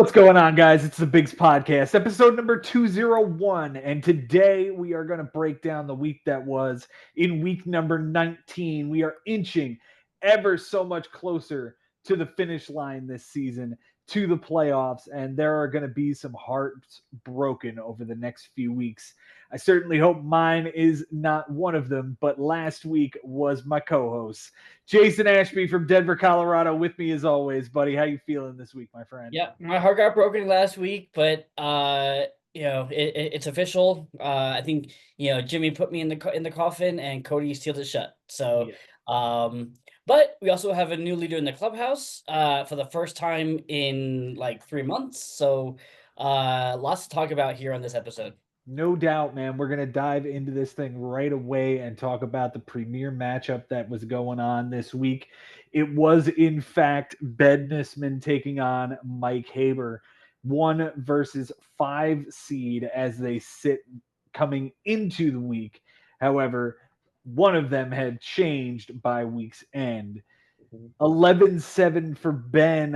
What's going on, guys? It's the Bigs Podcast, episode number 201. And today we are going to break down the week that was in week number 19. We are inching ever so much closer to the finish line this season, to the playoffs, and there are going to be some hearts broken over the next few weeks. I certainly hope mine is not one of them, but last week was my co-host, Jason Ashby from Denver, Colorado, with me as always. Buddy, how you feeling this week, my friend? Yeah, my heart got broken last week, but it's official. I think Jimmy put me in the coffin, and Cody sealed it shut. So, Yeah. um, but we also have a new leader in the clubhouse for the first time in like 3 months. So, lots to talk about here on this episode. No doubt, man. We're going to dive into this thing right away and talk about the premier matchup that was going on this week. It was, in fact, Bednessman taking on Mike Haber, 1 versus 5 seed as they sit coming into the week. However, one of them had changed by week's end. 11-7 for Ben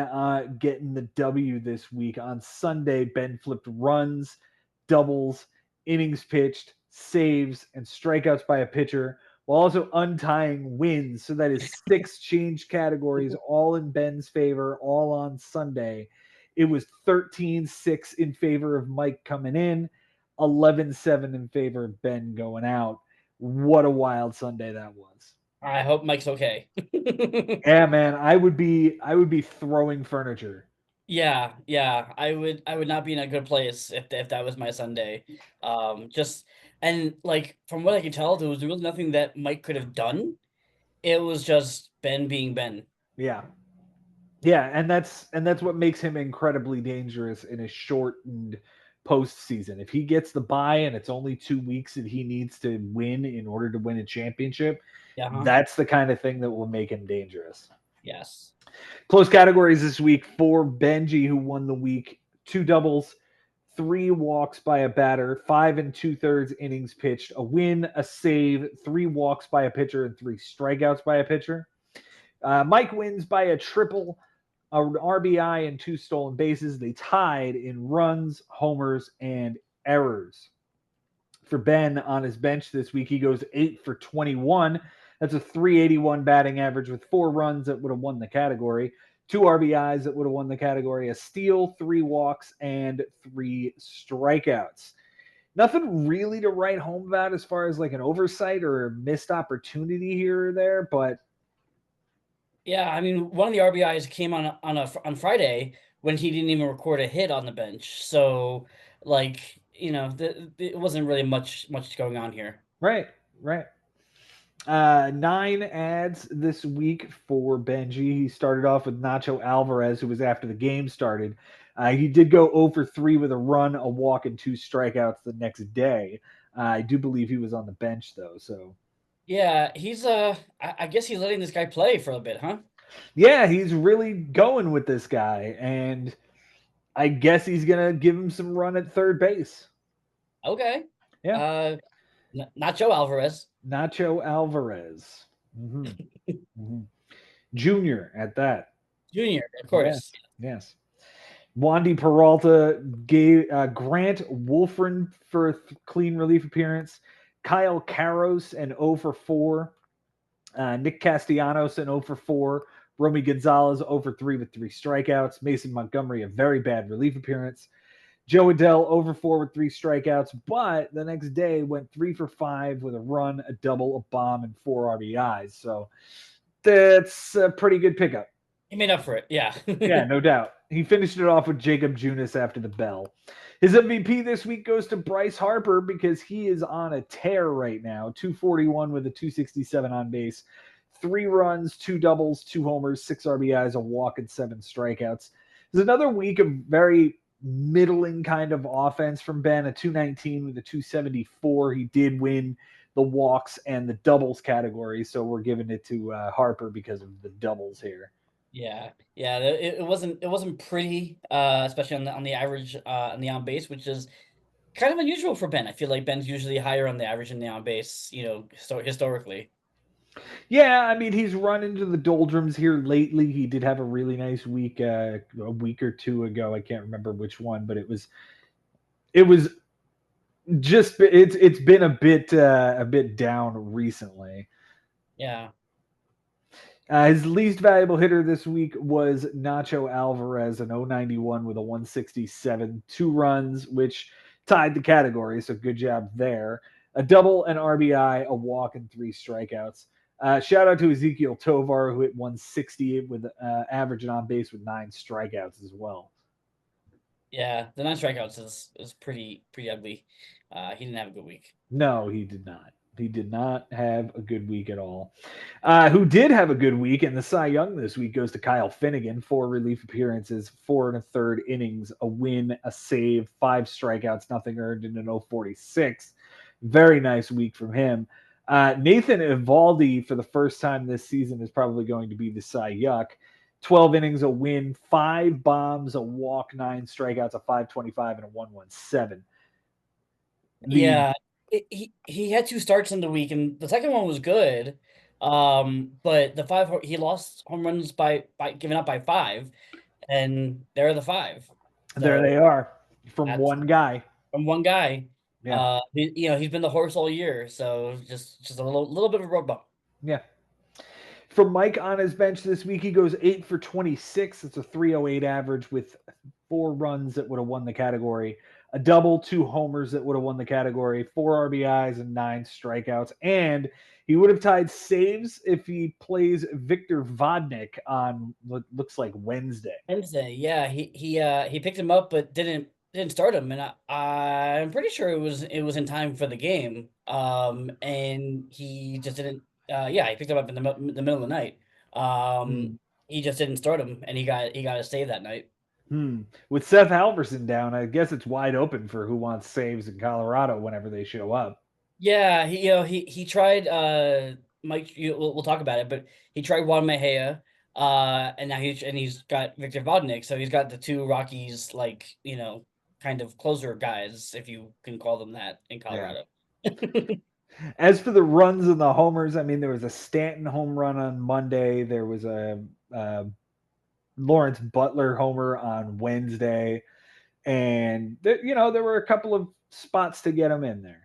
getting the W this week. On Sunday, Ben flipped runs, doubles, innings pitched, saves, and strikeouts by a pitcher, while also untying wins. So that is 6 change categories, all in Ben's favor, all on Sunday. It was 13-6 in favor of Mike coming in, 11-7 in favor of Ben going out. What a wild Sunday that was. I hope Mike's okay. Yeah, man, I would be throwing furniture. Yeah, I would not be in a good place if that was my Sunday. Just and like from what I can tell, there was really nothing that Mike could have done. It was just Ben being Ben. Yeah. Yeah, and that's what makes him incredibly dangerous in a shortened postseason. If he gets the bye and it's only 2 weeks that he needs to win in order to win a championship, Yeah, huh? that's the kind of thing that will make him dangerous. Yes. Close categories this week for Benji, who won the week: 2 doubles, 3 walks by a batter, 5 and 2/3 innings pitched, a win, a save, 3 walks by a pitcher, and 3 strikeouts by a pitcher. Mike wins by a triple, an RBI, and 2 stolen bases. They tied in runs, homers, and errors. For Ben on his bench this week, he goes 8 for 21. That's a 381 batting average with 4 runs that would have won the category, 2 RBIs that would have won the category, a steal, 3 walks, and 3 strikeouts. Nothing really to write home about as far as like an oversight or a missed opportunity here or there, but Yeah, I mean, one of the RBIs came on Friday when he didn't even record a hit on the bench. So, like, it wasn't really much going on here. right, right. 9 ads this week for Benji. He started off with Nacho Alvarez, who was after the game started. He did go 0 for 3 with a run, a walk, and 2 strikeouts the next day. I do believe he was on the bench, though. So, Yeah, he's I guess he's letting this guy play for a bit, huh? yeah, he's really going with this guy. And I guess he's going to give him some run at third base. Okay. Yeah. Uh, Not Joe Alvarez. Nacho Alvarez. hmm hmm Junior at that. Junior, of Yes. course. Yes. Wandy Peralta gave Grant Wolfren for a clean relief appearance. Kyle Carros an 0 for 4. Nick Castellanos an 0 for 4. Romy Gonzalez 0 for 3 with 3 strikeouts. Mason Montgomery a very bad relief appearance. Joe Adell over 4 with 3 strikeouts, but the next day went 3 for 5 with a run, a double, a bomb, and 4 RBIs. So that's a pretty good pickup. He made up for it. Yeah. Yeah, no doubt. He finished it off with Jacob Junis after the bell. His MVP this week goes to Bryce Harper because he is on a tear right now. 241 with a 267 on base, 3 runs, 2 doubles, 2 homers, 6 RBIs, a walk, and 7 strikeouts. There's another week of very middling kind of offense from Ben, a 219 with a 274. He did win the walks and the doubles category, so we're giving it to Harper because of the doubles here. Yeah. It wasn't pretty, especially on the average on the on base, which is kind of unusual for Ben. I feel like Ben's usually higher on the average and the on base, so historically. Yeah, I mean he's run into the doldrums here lately. He did have a really nice week a week or two ago. I can't remember which one, but it was just it's been a bit down recently. Yeah. His least valuable hitter this week was Nacho Alvarez, an 091 with a 167, 2 runs, which tied the category. So good job there. A double, an RBI, a walk, and 3 strikeouts. Shout out to Ezekiel Tovar, who hit 160 with average and on base with 9 strikeouts as well. Yeah, the 9 strikeouts is pretty ugly. He didn't have a good week. No, he did not. He did not have a good week at all. Who did have a good week, and the Cy Young this week goes to Kyle Finnegan. 4 relief appearances, 4 1/3 innings, a win, a save, 5 strikeouts, nothing earned in an 046. Very nice week from him. Nathan Evaldi, for the first time this season, is probably going to be the Cy Yuck. 12 innings, a win, 5 bombs, a walk, 9 strikeouts, a 5.25, and a 1.17. The Yeah, he had 2 starts in the week, and the second one was good. But he lost home runs by giving up by 5, and there are the 5. There they So are from that's one guy. from one guy. Yeah. He's been the horse all year, so just a little bit of a road bump. Yeah. For Mike on his bench this week, he goes 8 for 26. It's a 308 average with 4 runs that would have won the category, a double, 2 homers that would have won the category, 4 RBIs, and 9 strikeouts. And he would have tied saves if he plays Victor Vodnik on what looks like Wednesday. Wednesday, yeah, he picked him up, but didn't start him, and I'm pretty sure it was in time for the game. And he just didn't. Yeah, he picked him up in the middle of the night. Hmm. He just didn't start him, and he got a save that night. Hmm. With Seth Halverson down, I guess it's wide open for who wants saves in Colorado whenever they show up. Yeah, he tried. Mike, we'll talk about it, but he tried Juan Mejia, and now he's got Victor Vodnik, so he's got the two Rockies, like, kind of closer guys, if you can call them that, in Yeah. Colorado. As for the runs and the homers, I mean, there was a Stanton home run on Monday. There was a Lawrence Butler homer on Wednesday, and there were a couple of spots to get him in there.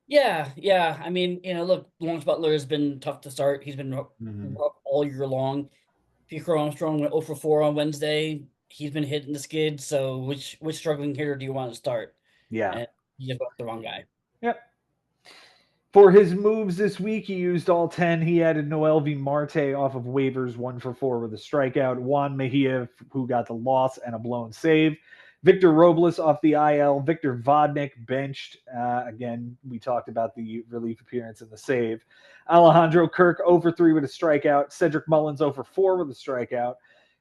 Yeah, yeah. I mean, look, Lawrence Butler has been tough to start. He's been Hmm. rough all year long. Pico Armstrong went 0 for 4 on Wednesday. He's been hitting the skid. So which struggling hitter do you want to start? Yeah. And he just went with the wrong guy. Yep. For his moves this week, he used all 10. He added Noelvi Marte off of waivers, 1 for 4 with a strikeout. Juan Mejia, who got the loss and a blown save. Victor Robles off the IL. Victor Vodnik benched. Again, we talked about the relief appearance and the save. Alejandro Kirk, 0 for 3 with a strikeout. Cedric Mullins, 0 for 4 with a strikeout.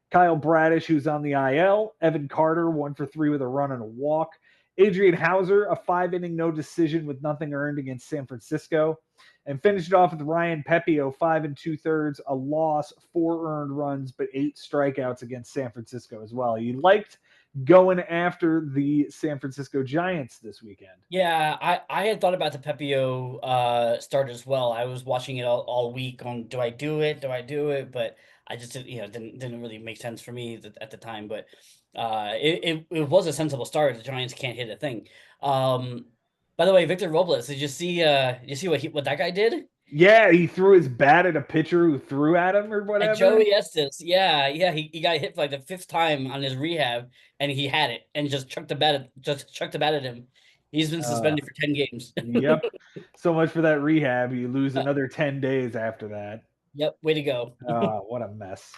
Kyle Bradish, who's on the IL. Evan Carter, 1 for 3 with a run and a walk. Adrian Hauser, a 5 inning no decision with nothing earned against San Francisco. And finished it off with Ryan Pepio, 5 2/3, a loss, 4 earned runs, but 8 strikeouts against San Francisco as well. He liked going after the San Francisco Giants this weekend. Yeah, I had thought about the Pepio start as well. I was watching it all week on, do I do it? Do I do it? But I just didn't really make sense for me at the time. But it was a sensible start. The Giants can't hit a thing. Um, by the way, Victor Robles, did you see what that guy did? Yeah, he threw his bat at a pitcher who threw at him or At whatever. Joey Estes, yeah, he got hit for like the 5th time on his rehab, and he had it and just chucked the bat at him. He's been Uh, suspended for 10 games. yep. So much for that rehab. You lose another 10 days after that. Yep, way to go. What a mess.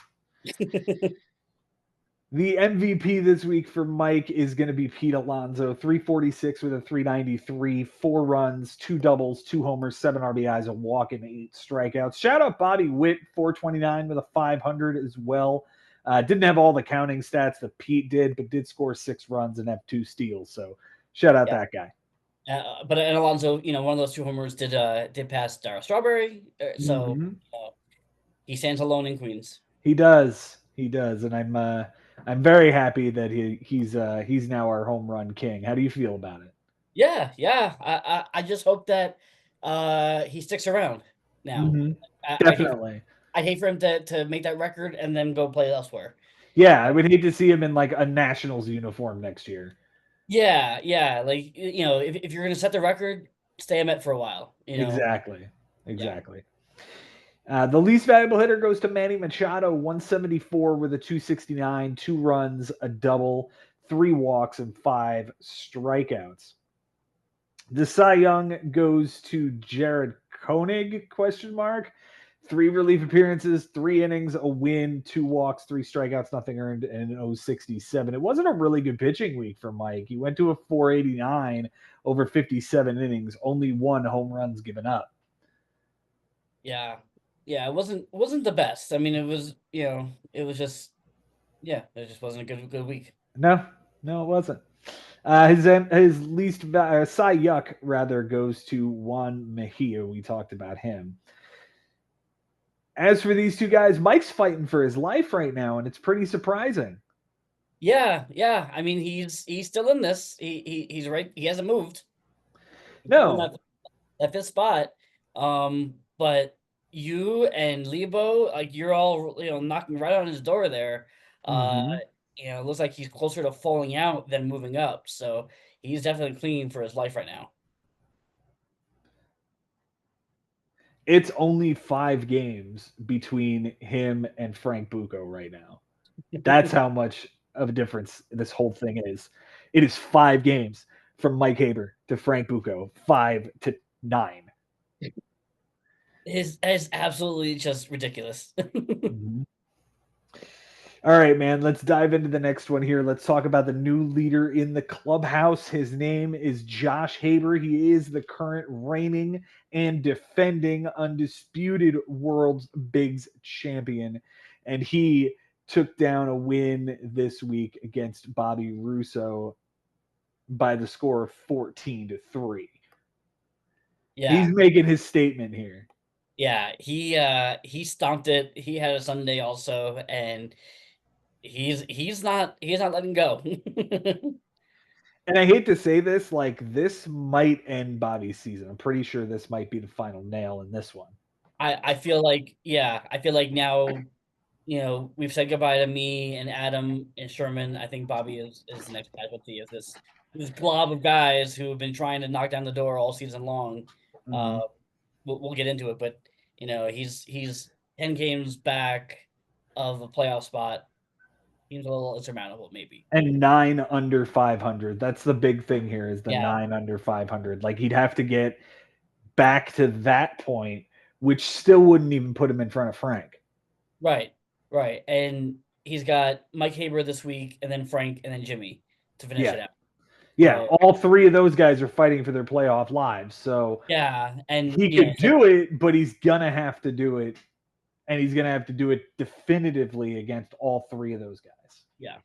The MVP this week for Mike is going to be Pete Alonso, 346 with a 393, 4 runs, 2 doubles, 2 homers, 7 RBIs, a walk, and 8 strikeouts. Shout out Bobby Witt, 429 with a 500 as well. Didn't have all the counting stats that Pete did, but did score 6 runs and have 2 steals. So shout out Yeah, that guy. but Alonso, one of those 2 homers did pass Darryl Strawberry, so Hmm. uh, he stands alone in Queens. He does. He does, and I'm very happy that he's now our home run king. How do you feel about it? Yeah, yeah. I just hope that he sticks around now. Hmm. Definitely. I hate for him to make that record and then go play elsewhere. Yeah, I would hate to see him in like a Nationals uniform next year. Yeah, yeah. Like if you're gonna set the record, stay a Met for a while. Exactly. Yeah, Exactly. The least valuable hitter goes to Manny Machado, 174 with a 269, 2 runs, a double, 3 walks, and 5 strikeouts. The Cy Young goes to Jared Koenig, question mark. 3 relief appearances, 3 innings, a win, 2 walks, 3 strikeouts, nothing earned, and an 067. It wasn't a really good pitching week for Mike. He went to a 489 over 57 innings, only 1 home runs given up. yeah, yeah. It wasn't the best. I mean, it was it was just it just wasn't a good week. No, no, it wasn't. His least Cy Yuck rather goes to Juan Mejia. We talked about him. As for these two guys, Mike's fighting for his life right now, and it's pretty surprising. Yeah, yeah. I mean, he's still in this. He's right. He hasn't moved. He's still in No. that fifth spot. But you and Lebo, like you're all knocking right on his door there. Uh, Mm-hmm. it looks like he's closer to falling out than moving up. So he's definitely clinging for his life right now. It's only 5 games between him and Frank Bucco right now. That's how much of a difference this whole thing is. It is 5 games from Mike Haber to Frank Bucco, 5-9. Is absolutely just ridiculous. Mm-hmm. All right, man, let's dive into the next one here. Let's talk about the new leader in the clubhouse. His name is Josh Haber. He is the current reigning and defending undisputed world's bigs champion. And he took down a win this week against Bobby Russo by the score of 14-3. Yeah. He's making his statement here. Yeah, he stomped it. He had a Sunday also, and he's not letting go. And I hate to say this, like this might end Bobby's season. I'm pretty sure this might be the final nail in this one. I feel like now we've said goodbye to me and Adam and Sherman. I think Bobby is the next casualty of this glob of guys who have been trying to knock down the door all season long. Mm-hmm. Uh, we'll get into it, but he's 10 games back of a playoff spot. Seems a little insurmountable, maybe. And 9 under 500. That's the big thing here is the Yeah, 9 under 500. Like he'd have to get back to that point, which still wouldn't even put him in front of Frank. right, right. And he's got Mike Haber this week, and then Frank, and then Jimmy to finish Yeah. it out. Yeah. So All 3 of those guys are fighting for their playoff lives. So yeah, and he could do it, but he's going to have to do it. And he's going to have to do it definitively against all 3 of those guys. yeah,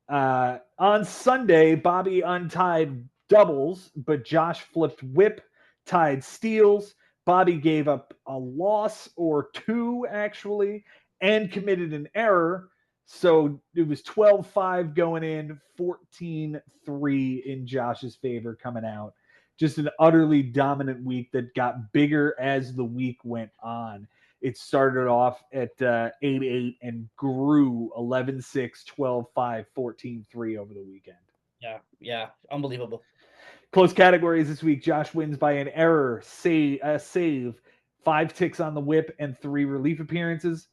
yeah, On Sunday, Bobby untied doubles, but Josh flipped whip, tied steals. Bobby gave up a loss or 2, actually, and committed an error. So it was 12-5 going in, 14-3 in Josh's favor coming out. Just an utterly dominant week that got bigger as the week went on. It started off at 8-8 and grew 11-6, 12-5, 14-3 over the weekend. yeah, unbelievable. Close categories this week. Josh wins by an error, save, 5 ticks on the whip, and 3 relief appearances.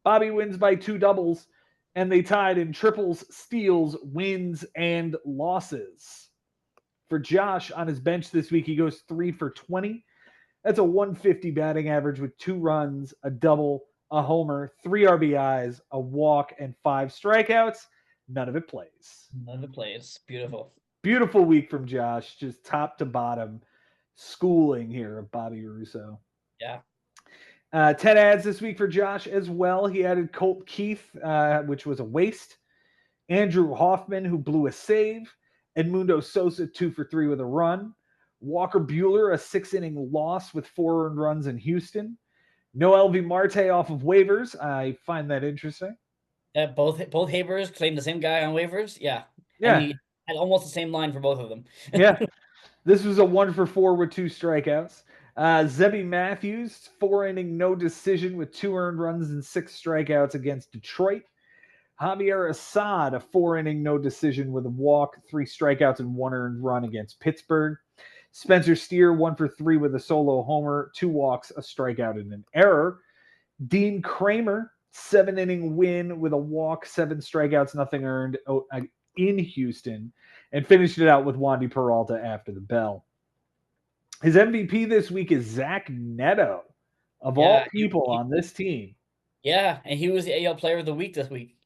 Bobby wins by 2 doubles, and they tied in triples, steals, wins, and losses. For Josh on his bench this week, he goes 3 for 20. That's a 150 batting average with 2 runs, a double, a homer, 3 RBIs, a walk, and 5 strikeouts. None of it plays. None of it plays. Beautiful. Beautiful week from Josh, just top to bottom schooling here of Bobby Russo. Yeah. 10 ads this week for Josh as well. He added Colt Keith, which was a waste. Andrew Hoffman, who blew a save. Edmundo Sosa, 2 for 3 with a run. Walker Buehler, a 6-inning loss with 4 earned runs in Houston. No LV Marte off of waivers. I find that interesting. Both Habers claimed the same guy on waivers. Yeah. Yeah. And he had almost the same line for both of them. Yeah. This was a 1 for 4 with 2 strikeouts. Zebby Matthews, 4 inning, no decision with 2 earned runs and 6 strikeouts against Detroit. Javier Assad, a 4 inning, no decision with a walk, 3 strikeouts, and 1 earned run against Pittsburgh. Spencer Steer, 1 for 3 with a solo homer, 2 walks, a strikeout, and an error. Dean Kramer, 7 inning win with a walk, 7 strikeouts, nothing earned in Houston, and finished it out with Wandy Peralta after the bell. His MVP this week is Zach Neto, of all Yeah, people on this team. yeah, and he was the AL Player of the Week this week.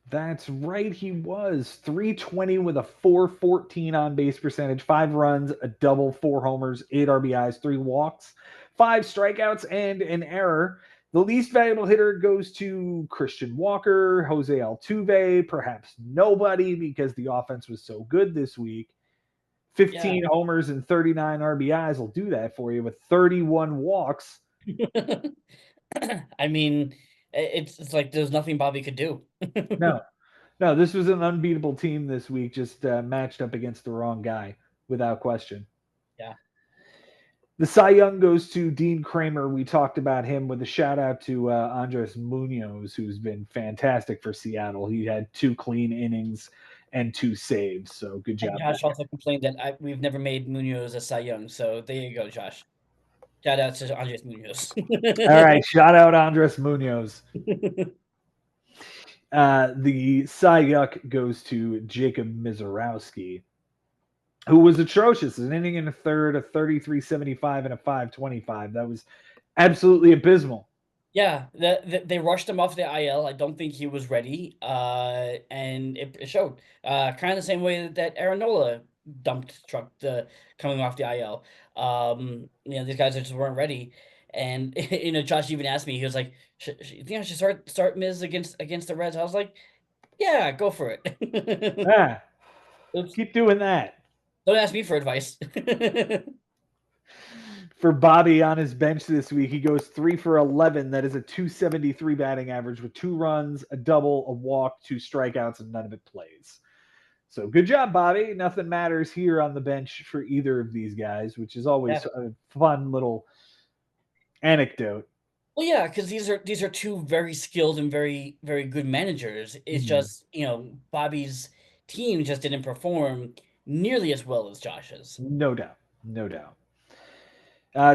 That's right, he was 320 with a 414 on base percentage, 5 runs, a double, 4 homers, 8 RBIs, 3 walks, 5 strikeouts, and an error. The least valuable hitter goes to Christian Walker, Jose Altuve, perhaps nobody because the offense was so good this week. 15 homers and 39 RBIs will do that for you with 31 walks. I mean, it's like there's nothing Bobby could do. No, this was an unbeatable team this week, just matched up against the wrong guy, without question. Yeah. The Cy Young goes to Dean Kramer. We talked about him with a shout out to Andres Munoz, who's been fantastic for Seattle. He had 2 clean innings and 2 saves, so good job. And Josh also complained that we've never made Munoz a Cy Young, so there you go, Josh. Shout out to Andres Munoz. All right, shout out Andres Munoz. The Cy Young goes to Jacob Mizorowski, who was atrocious. An inning and a third, a 33.75 and a 5.25. That was absolutely abysmal. Yeah, they rushed him off the IL. I don't think he was ready, and it showed. Kind of the same way that Aaron Nola dumped truck coming off the IL. These guys just weren't ready. And Josh even asked me. He was like, "You think I should start Miz against the Reds?" I was like, "Yeah, go for it." Keep doing that. Don't ask me for advice. For Bobby on his bench this week, he goes 3 for 11. That is a 273 batting average with 2 runs, a double, a walk, 2 strikeouts, and none of it plays. So good job, Bobby. Nothing matters here on the bench for either of these guys, which is always a fun little anecdote. Well, yeah, because these are 2 very skilled and very, very good managers. It's just, Bobby's team just didn't perform nearly as well as Josh's. No doubt.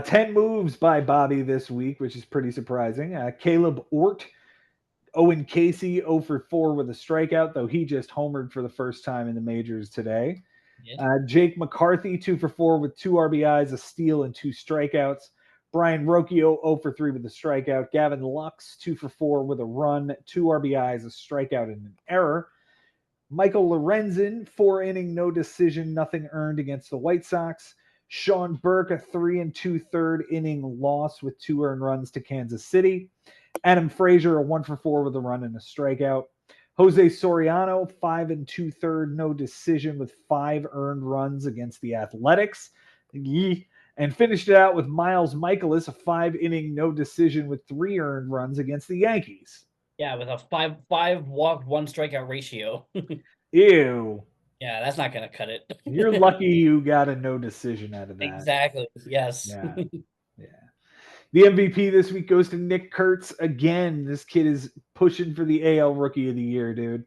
10 moves by Bobby this week, which is pretty surprising. Caleb Ort, Owen Casey, 0 for 4 with a strikeout, though he just homered for the first time in the majors today. Yes. Jake McCarthy, 2 for 4 with 2 RBIs, a steal, and 2 strikeouts. Brian Rocchio, 0 for 3 with a strikeout. Gavin Lux, 2 for 4 with a run, 2 RBIs, a strikeout, and an error. Michael Lorenzen, 4 inning, no decision, nothing earned against the White Sox. Sean Burke, a 3 2/3 inning loss with 2 earned runs to Kansas City. Adam Frazier, a 1 for 4 with a run and a strikeout. Jose Soriano, 5 2/3, no decision with 5 earned runs against the Athletics. And finished it out with Miles Michaelis, a 5 inning, no decision with 3 earned runs against the Yankees. Yeah, with a 5 walk, 1 strikeout ratio. Ew. Yeah, that's not going to cut it. You're lucky you got a no decision out of that. Exactly. Yes. Yeah. The MVP this week goes to Nick Kurtz again. This kid is pushing for the AL Rookie of the Year, dude.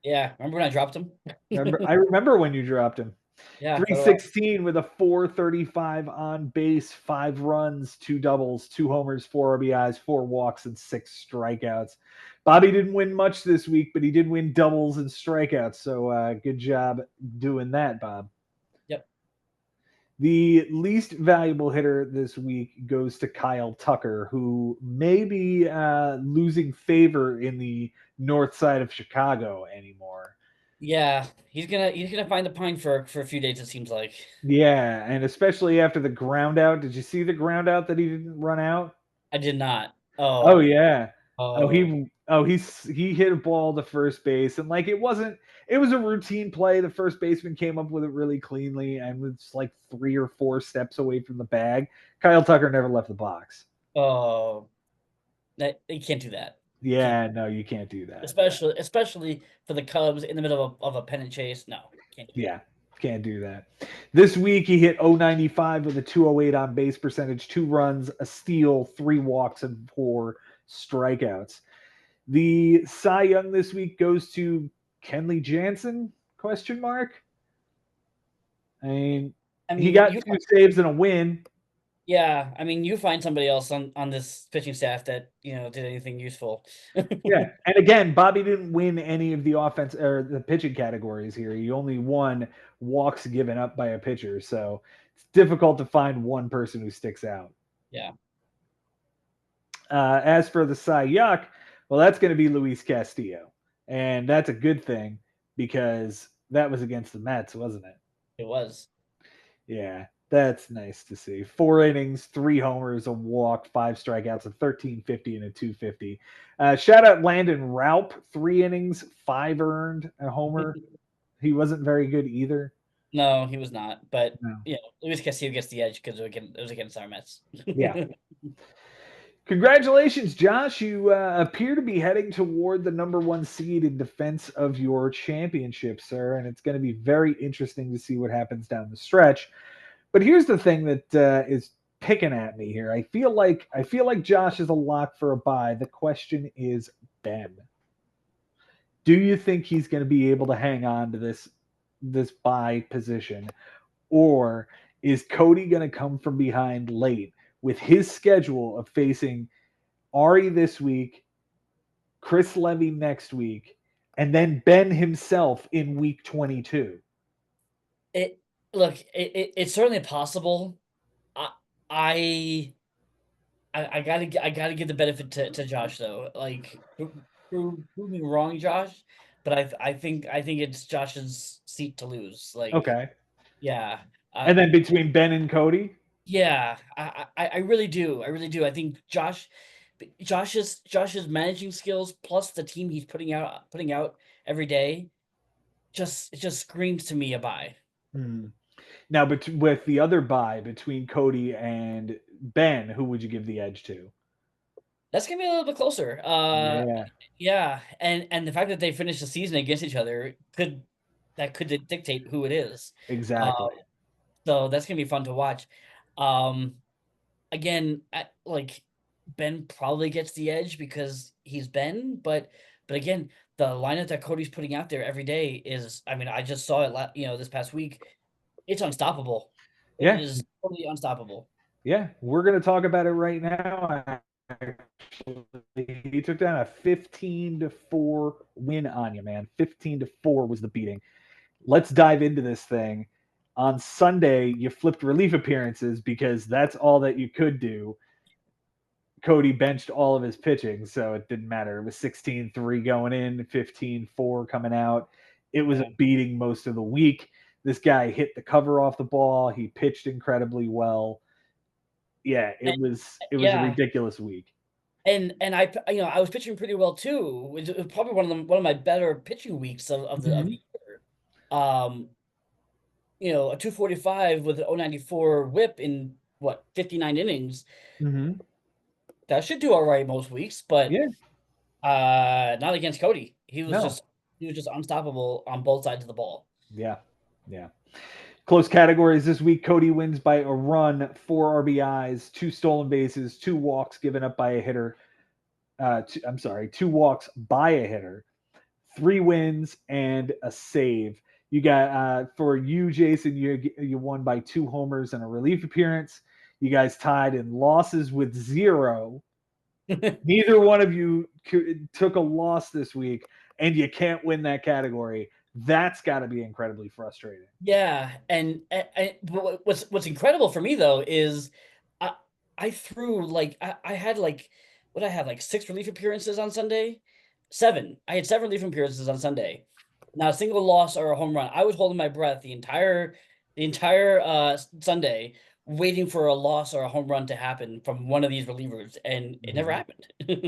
Yeah, remember when I dropped him? I remember when you dropped him. Yeah, 316 with a 435 on base, 5 runs, 2 doubles, 2 homers, 4 RBIs, 4 walks, and 6 strikeouts. Bobby didn't win much this week, but he did win doubles and strikeouts. So good job doing that, Bob. Yep. The least valuable hitter this week goes to Kyle Tucker, who may be losing favor in the north side of Chicago anymore. Yeah, he's gonna find the pine for a few days, it seems like. Yeah, and especially after the ground out. Did you see the ground out that he didn't run out? I did not. Oh yeah. Oh, he hit a ball to first base, and like it was a routine play. The first baseman came up with it really cleanly and was like 3 or 4 steps away from the bag. Kyle Tucker never left the box. Oh, you can't do that. Yeah, no, you can't do that. Especially for the Cubs in the middle of a pennant chase. No, can't do that. Can't do that. This week he hit 095 with a 208 on base percentage, 2 runs, a steal, 3 walks, and 4 strikeouts. The Cy Young this week goes to Kenley Jansen? Question mark. I mean, I he mean, got 2 saves and a win. yeah, I mean, you find somebody else on this pitching staff that did anything useful. Yeah, and again, Bobby didn't win any of the offense or the pitching categories here. He only won walks given up by a pitcher, so it's difficult to find one person who sticks out. Yeah. As for the Cy Yuck, well, that's going to be Luis Castillo, and that's a good thing because that was against the Mets, wasn't it? It was. Yeah, that's nice to see. 4 innings, 3 homers, a walk, 5 strikeouts, a 1350 and a 250. Shout out Landon Raup, 3 innings, 5 earned, a homer. He wasn't very good either. No, he was not. But No. Luis Castillo gets the edge because it was against our Mets. Yeah. Congratulations, Josh. You appear to be heading toward the #1 seed in defense of your championship, sir. And it's going to be very interesting to see what happens down the stretch. But here's the thing that is picking at me here. I feel like Josh is a lock for a bye. The question is Ben. Do you think he's going to be able to hang on to this bye position, or is Cody going to come from behind late with his schedule of facing Ari this week, Chris Levy next week, and then Ben himself in week 22? It's certainly possible. I gotta give the benefit to Josh though. Like prove me wrong, Josh. But I think it's Josh's seat to lose. Like, Okay. yeah. And then between Ben and Cody? Yeah, I really do. I really do. I think Josh's managing skills plus the team he's putting out every day it just screams to me a bye. Now, with the other bye between Cody and Ben, who would you give the edge to? That's gonna be a little bit closer. Yeah, Yeah, and the fact that they finished the season against each other could dictate who it is. exactly. So that's gonna be fun to watch. Um, Again, like Ben probably gets the edge because he's Ben, but again, the lineup that Cody's putting out there every day is, I mean, I just saw it, this past week. It's unstoppable. It Yeah, is totally unstoppable. yeah. We're going to talk about it right now. Actually, he took down a 15-4 win on you, man. 15-4 was the beating. Let's dive into this thing. On Sunday, you flipped relief appearances because that's all that you could do. Cody benched all of his pitching, so it didn't matter. It was 16-3 going in, 15-4 coming out. It was a beating most of the week. This guy hit the cover off the ball. He pitched incredibly well. Yeah, it was a ridiculous week. And I was pitching pretty well too. It was probably one of my better pitching weeks of the year. A 245 with an 094 whip in 59 innings. That should do all right most weeks, but Yeah, not against Cody. He was no. just unstoppable on both sides of the ball. Yeah, yeah. Close categories this week. Cody wins by a run, 4 RBIs, 2 stolen bases, 2 walks given up by a hitter. 2 walks by a hitter, 3 wins, and a save. You got for you, Jason. You won by 2 homers and a relief appearance. You guys tied in losses with 0. Neither one of you took a loss this week, and you can't win that category. That's got to be incredibly frustrating. Yeah, and what's incredible for me though is I threw I had what I have 6 relief appearances on Sunday, 7. I had 7 relief appearances on Sunday. Not a single loss or a home run. I was holding my breath the entire Sunday, waiting for a loss or a home run to happen from one of these relievers, and it never happened.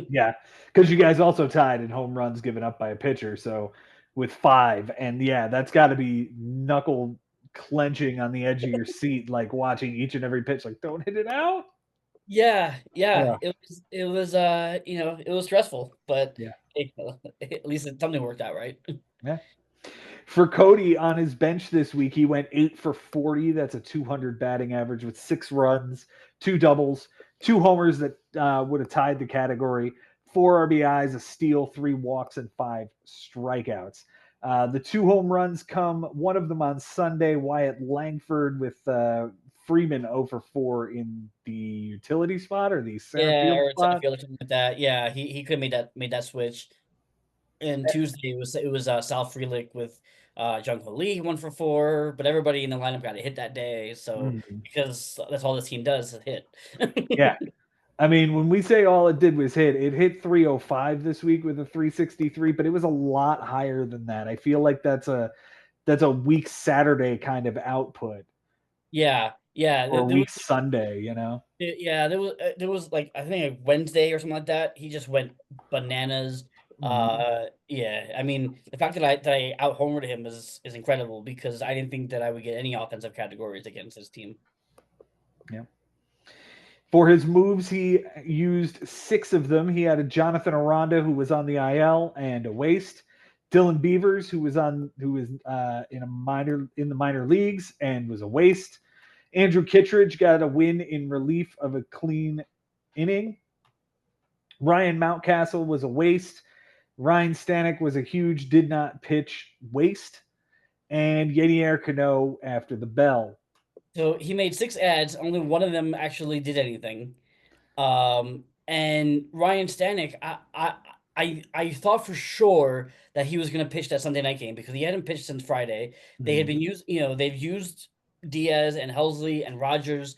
Yeah, because you guys also tied in home runs given up by a pitcher. So with 5, and yeah, that's got to be knuckle clenching on the edge of your seat, like watching each and every pitch. Like, don't hit it out. Yeah. Yeah. It was it was stressful, but Yeah. at least something worked out, right? Yeah. For Cody on his bench this week, he went 8 for 40. That's a 200 batting average with 6 runs, 2 doubles, 2 homers that would have tied the category, 4 RBIs, a steal, 3 walks, and 5 strikeouts. The 2 home runs come, one of them on Sunday, Wyatt Langford with Freeman 0 for 4 in the utility spot or the center Yeah, field or center spot. field or something like that. Yeah, he could have made that switch. And Tuesday it was Sal Frelick with Jung Ho Lee 1 for 4, but everybody in the lineup got a hit that day. So Mhm. because that's all this team does is hit. Yeah. I mean, when we say all it did was hit, it hit 305 this week with a 363, but it was a lot higher than that. I feel like that's a weak Saturday kind of output Yeah, yeah. or a There weak was Sunday, yeah, there was like I think like Wednesday or something like that. He just went bananas. Mhm. Yeah. I mean, the fact that I out homered him is incredible because I didn't think that I would get any offensive categories against this team. Yeah. For his moves, he used 6 of them. He had a Jonathan Aranda who was on the IL and a waste. Dylan Beavers, who was in the minor leagues and was a waste. Andrew Kittredge got a win in relief of a clean inning. Ryan Mountcastle was a waste. Ryan Stanek was a huge did not pitch waste. And Yenier Cano after the bell. So he made 6 ads. Only one of them actually did anything. And Ryan Stanek, I thought for sure that he was going to pitch that Sunday night game because he hadn't pitched since Friday. They had been Mhm. used, they've used Diaz and Helsley and Rogers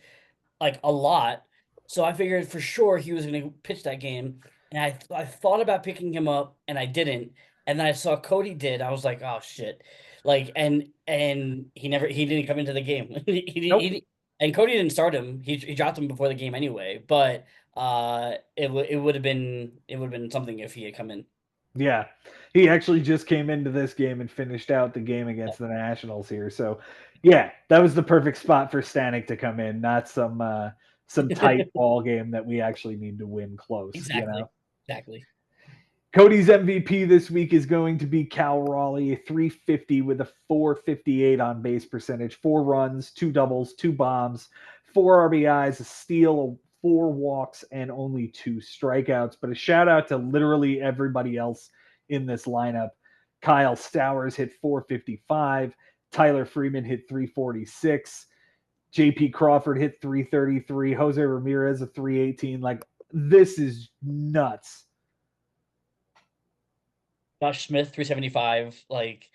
like a lot. So I figured for sure he was going to pitch that game. And I thought about picking him up and I didn't. And then I saw Cody did. I was like, oh shit. Like and he didn't come into the game. Nope. And Cody didn't start him. He dropped him before the game anyway. But it would have been something if he had come in. Yeah. He actually just came into this game and finished out the game against the Nationals here. So, yeah, that was the perfect spot for Stanek to come in, not some tight ball game that we actually need to win close. Exactly. Exactly. Cody's MVP this week is going to be Cal Raleigh, a 350 with a 458 on base percentage, 4 runs, 2 doubles, 2 bombs, 4 RBIs, a steal, 4 walks, and only 2 strikeouts. But a shout out to literally everybody else in this lineup. Kyle Stowers hit 455, Tyler Freeman hit 346, JP Crawford hit 333, Jose Ramirez a 318. Like, this is nuts. Josh Smith 375. Like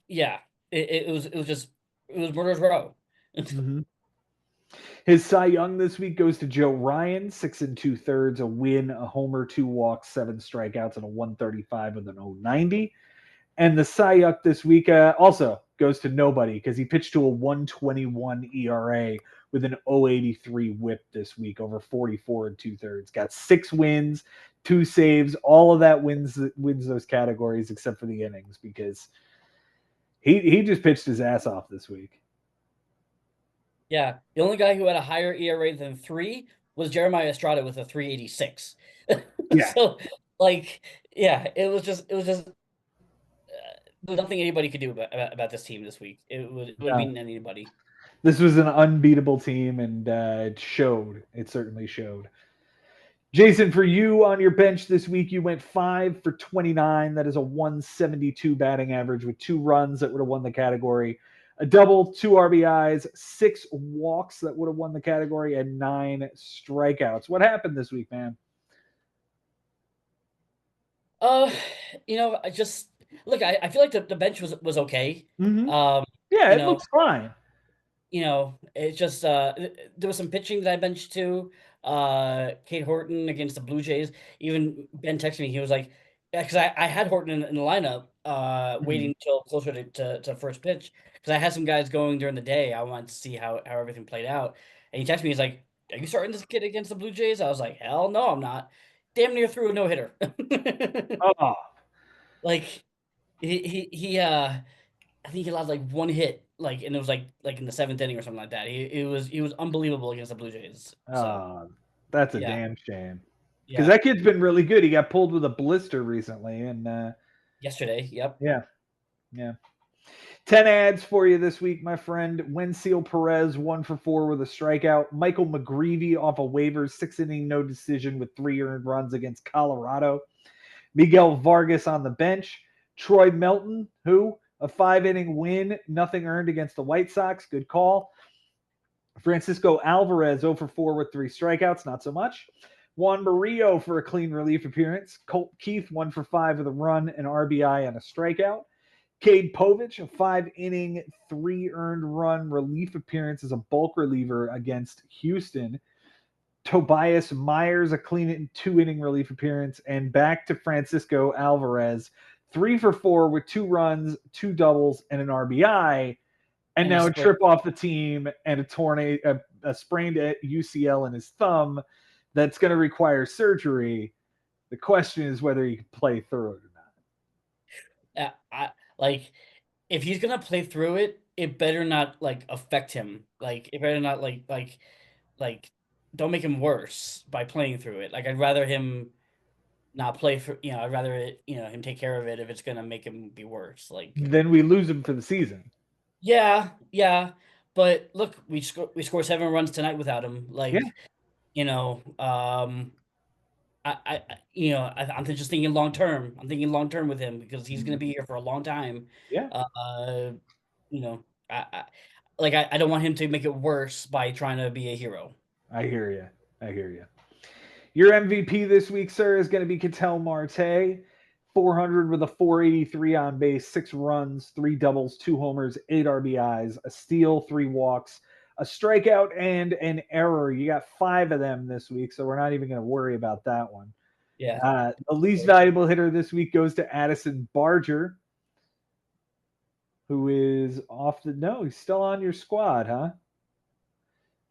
yeah, it was murder's row. Mhm. His Cy Young this week goes to Joe Ryan, 6 2/3, a win, a homer, 2 walks, 7 strikeouts, and a 135 with an 090. And the Cy Young this week also goes to nobody because he pitched to a 121 ERA with an 083 whip this week over 44 2/3. Got 6 wins, 2 saves. All of that wins those categories except for the innings because he just pitched his ass off this week. Yeah, the only guy who had a higher ERA than 3 was Jeremiah Estrada with a 386. Yeah. So, like, yeah, it was just there was nothing anybody could do about this team this week. It would have No. beaten anybody. This was an unbeatable team, and it showed. It certainly showed. Jason, for you on your bench this week, you went 5 for 29. That is a 172 batting average with 2 runs that would have won the category, a double, 2 RBIs, 6 walks that would have won the category, and 9 strikeouts. What happened this week, man? Uh, I just look. I feel like the bench was okay. Mm-hmm. Um, Yeah, you it know, looks fine. It's just there was some pitching that I benched too. Kate Horton against the Blue Jays. Even Ben texted me. He was like, "Yeah," because I had Horton in the lineup, Mhm. waiting till closer to first pitch because I had some guys going during the day. I wanted to see how everything played out. And he texted me. He's like, "Are you starting this kid against the Blue Jays?" I was like, "Hell no, I'm not." Damn near threw a no hitter. Oh, Like I think he allowed like one hit, like, and it was like in the seventh inning or something like that. He was unbelievable against the Blue Jays. So oh, that's a yeah, damn shame. Because yeah. that kid's been really good. He got pulled with a blister recently, and Yesterday, yep. yeah. Yeah. 10 ads for you this week, my friend. Wensil Perez, 1 for 4 with a strikeout. Michael McGreevy off a waiver, 6 inning, no decision with 3 earned runs against Colorado. Miguel Vargas on the bench. Troy Melton, who a 5 inning win, nothing earned against the White Sox. Good call. Francisco Alvarez 0 for 4 with 3 strikeouts, not so much. Juan Murillo for a clean relief appearance. Colt Keith 1 for 5 with a run, an RBI, and a strikeout. Cade Povich, a 5 inning, 3 earned run relief appearance as a bulk reliever against Houston. Tobias Myers, a clean 2 inning relief appearance, and back to Francisco Alvarez, 3 for 4 with 2 runs, 2 doubles, and an RBI. And now a trip off the team and a sprained UCL in his thumb that's going to require surgery. The question is whether he can play through it or Like, if he's gonna play through it, it better not like affect him. Like, it better not like don't make him worse by playing through it. Like, I'd rather him not play for I'd rather him take care of it if it's gonna make him be worse. Like, not. Then we lose him for the season. yeah, yeah. But look, we score 7 runs tonight without him. Yeah. Like, you know, I'm just thinking long term. I'm thinking long term with him because he's going to be here for a long time. Yeah. You know, I don't want him to make it worse by trying to be a hero. I hear you. I hear you. Your MVP this week, sir, is going to be Ketel Marte. 400 with a 483 on base, 6 runs, 3 doubles, 2 homers, 8 RBIs, a steal, 3 walks, a strikeout, and an error. You got 5 of them this week, so we're not even going to worry about that one. Yeah. The least valuable hitter this week goes to Addison Barger, who is off the. No, he's still on your squad, huh?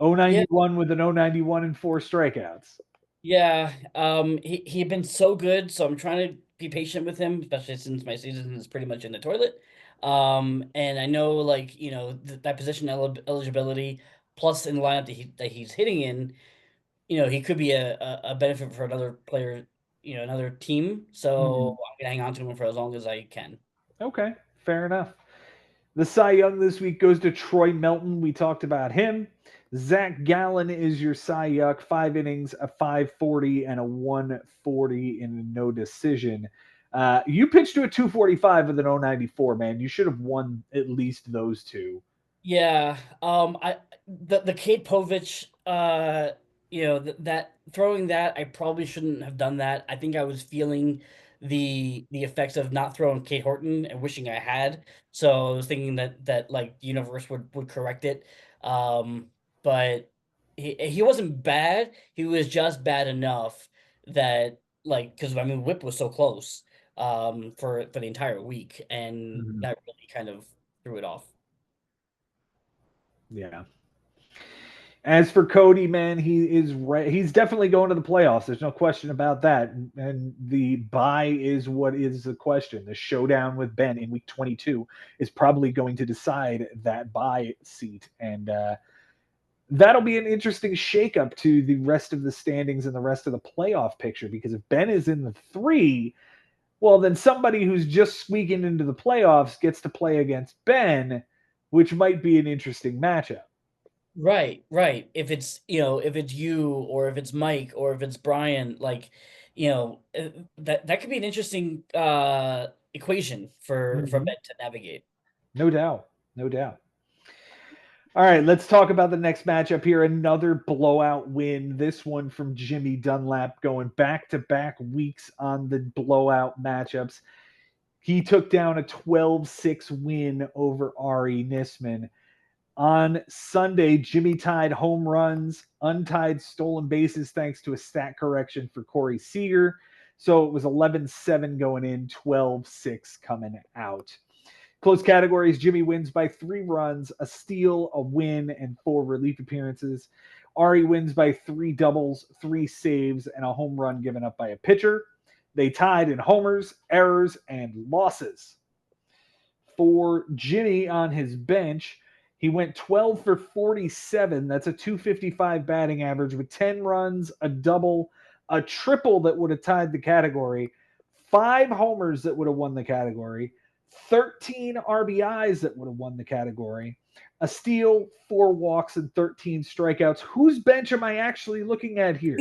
091 with an 091 and 4 strikeouts. Yeah. He'd been so good, so I'm trying to be patient with him, especially since my season is pretty much in the toilet. And I know, like, that position eligibility plus in the lineup that he's hitting in, he could be a benefit for another player, another team. So I'm gonna hang on to him for as long as I can. Okay, fair enough. The Cy Young this week goes to Troy Melton. We talked about him. Zach Gallen is your Cy Young. 5 innings, a 540, and a 140 in a no decision. You pitched to a 245 with an 094, man. You should have won at least those two. Yeah. The Kate Povich, that throwing that, I probably shouldn't have done that. I think I was feeling the effects of not throwing Kate Horton and wishing I had. So I was thinking that like the universe would correct it. But he wasn't bad. He was just bad enough that, like, because I mean Whip was so close for the entire week, and that really kind of threw it off. Yeah. As for Cody, man, he's definitely going to the playoffs. There's no question about that. And the bye is what is the question. The showdown with Ben in week 22 is probably going to decide that bye seat. And that'll be an interesting shakeup to the rest of the standings and the rest of the playoff picture, because if Ben is in the 3, well, then somebody who's just squeaking into the playoffs gets to play against Ben, which might be an interesting matchup. Right, right. If it's you or if it's Mike or if it's Brian, like, that could be an interesting equation for Ben to navigate. No doubt. No doubt. All right, let's talk about the next matchup here. Another blowout win. This one from Jimmy Dunlap, going back-to-back weeks on the blowout matchups. He took down a 12-6 win over Ari Nisman. On Sunday, Jimmy tied home runs, untied stolen bases thanks to a stat correction for Corey Seager. So it was 11-7 going in, 12-6 coming out. Close categories, Jimmy wins by 3 runs, a steal, a win, and 4 relief appearances. Ari wins by 3 doubles, 3 saves, and a home run given up by a pitcher. They tied in homers, errors, and losses. For Jimmy on his bench, he went 12 for 47. That's a 255 batting average with 10 runs, a double, a triple that would have tied the category, 5 homers that would have won the category, 13 RBIs that would have won the category, a steal, 4 walks, and 13 strikeouts. Whose bench am I actually looking at here?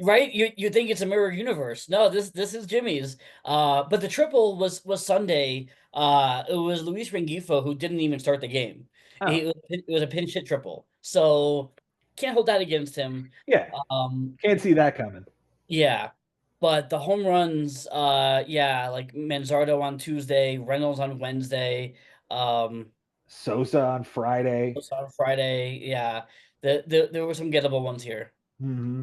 Right? You think it's a mirror universe. No, this is Jimmy's. But the triple was Sunday. It was Luis Rengifo who didn't even start the game. Oh, It was a pinch hit triple. So can't hold that against him. yeah. Um, Can't see that coming. yeah. But the home runs, yeah, like Manzardo on Tuesday, Reynolds on Wednesday, Sosa on Friday. Sosa on Friday. Yeah. There were some gettable ones here. Mm-hmm.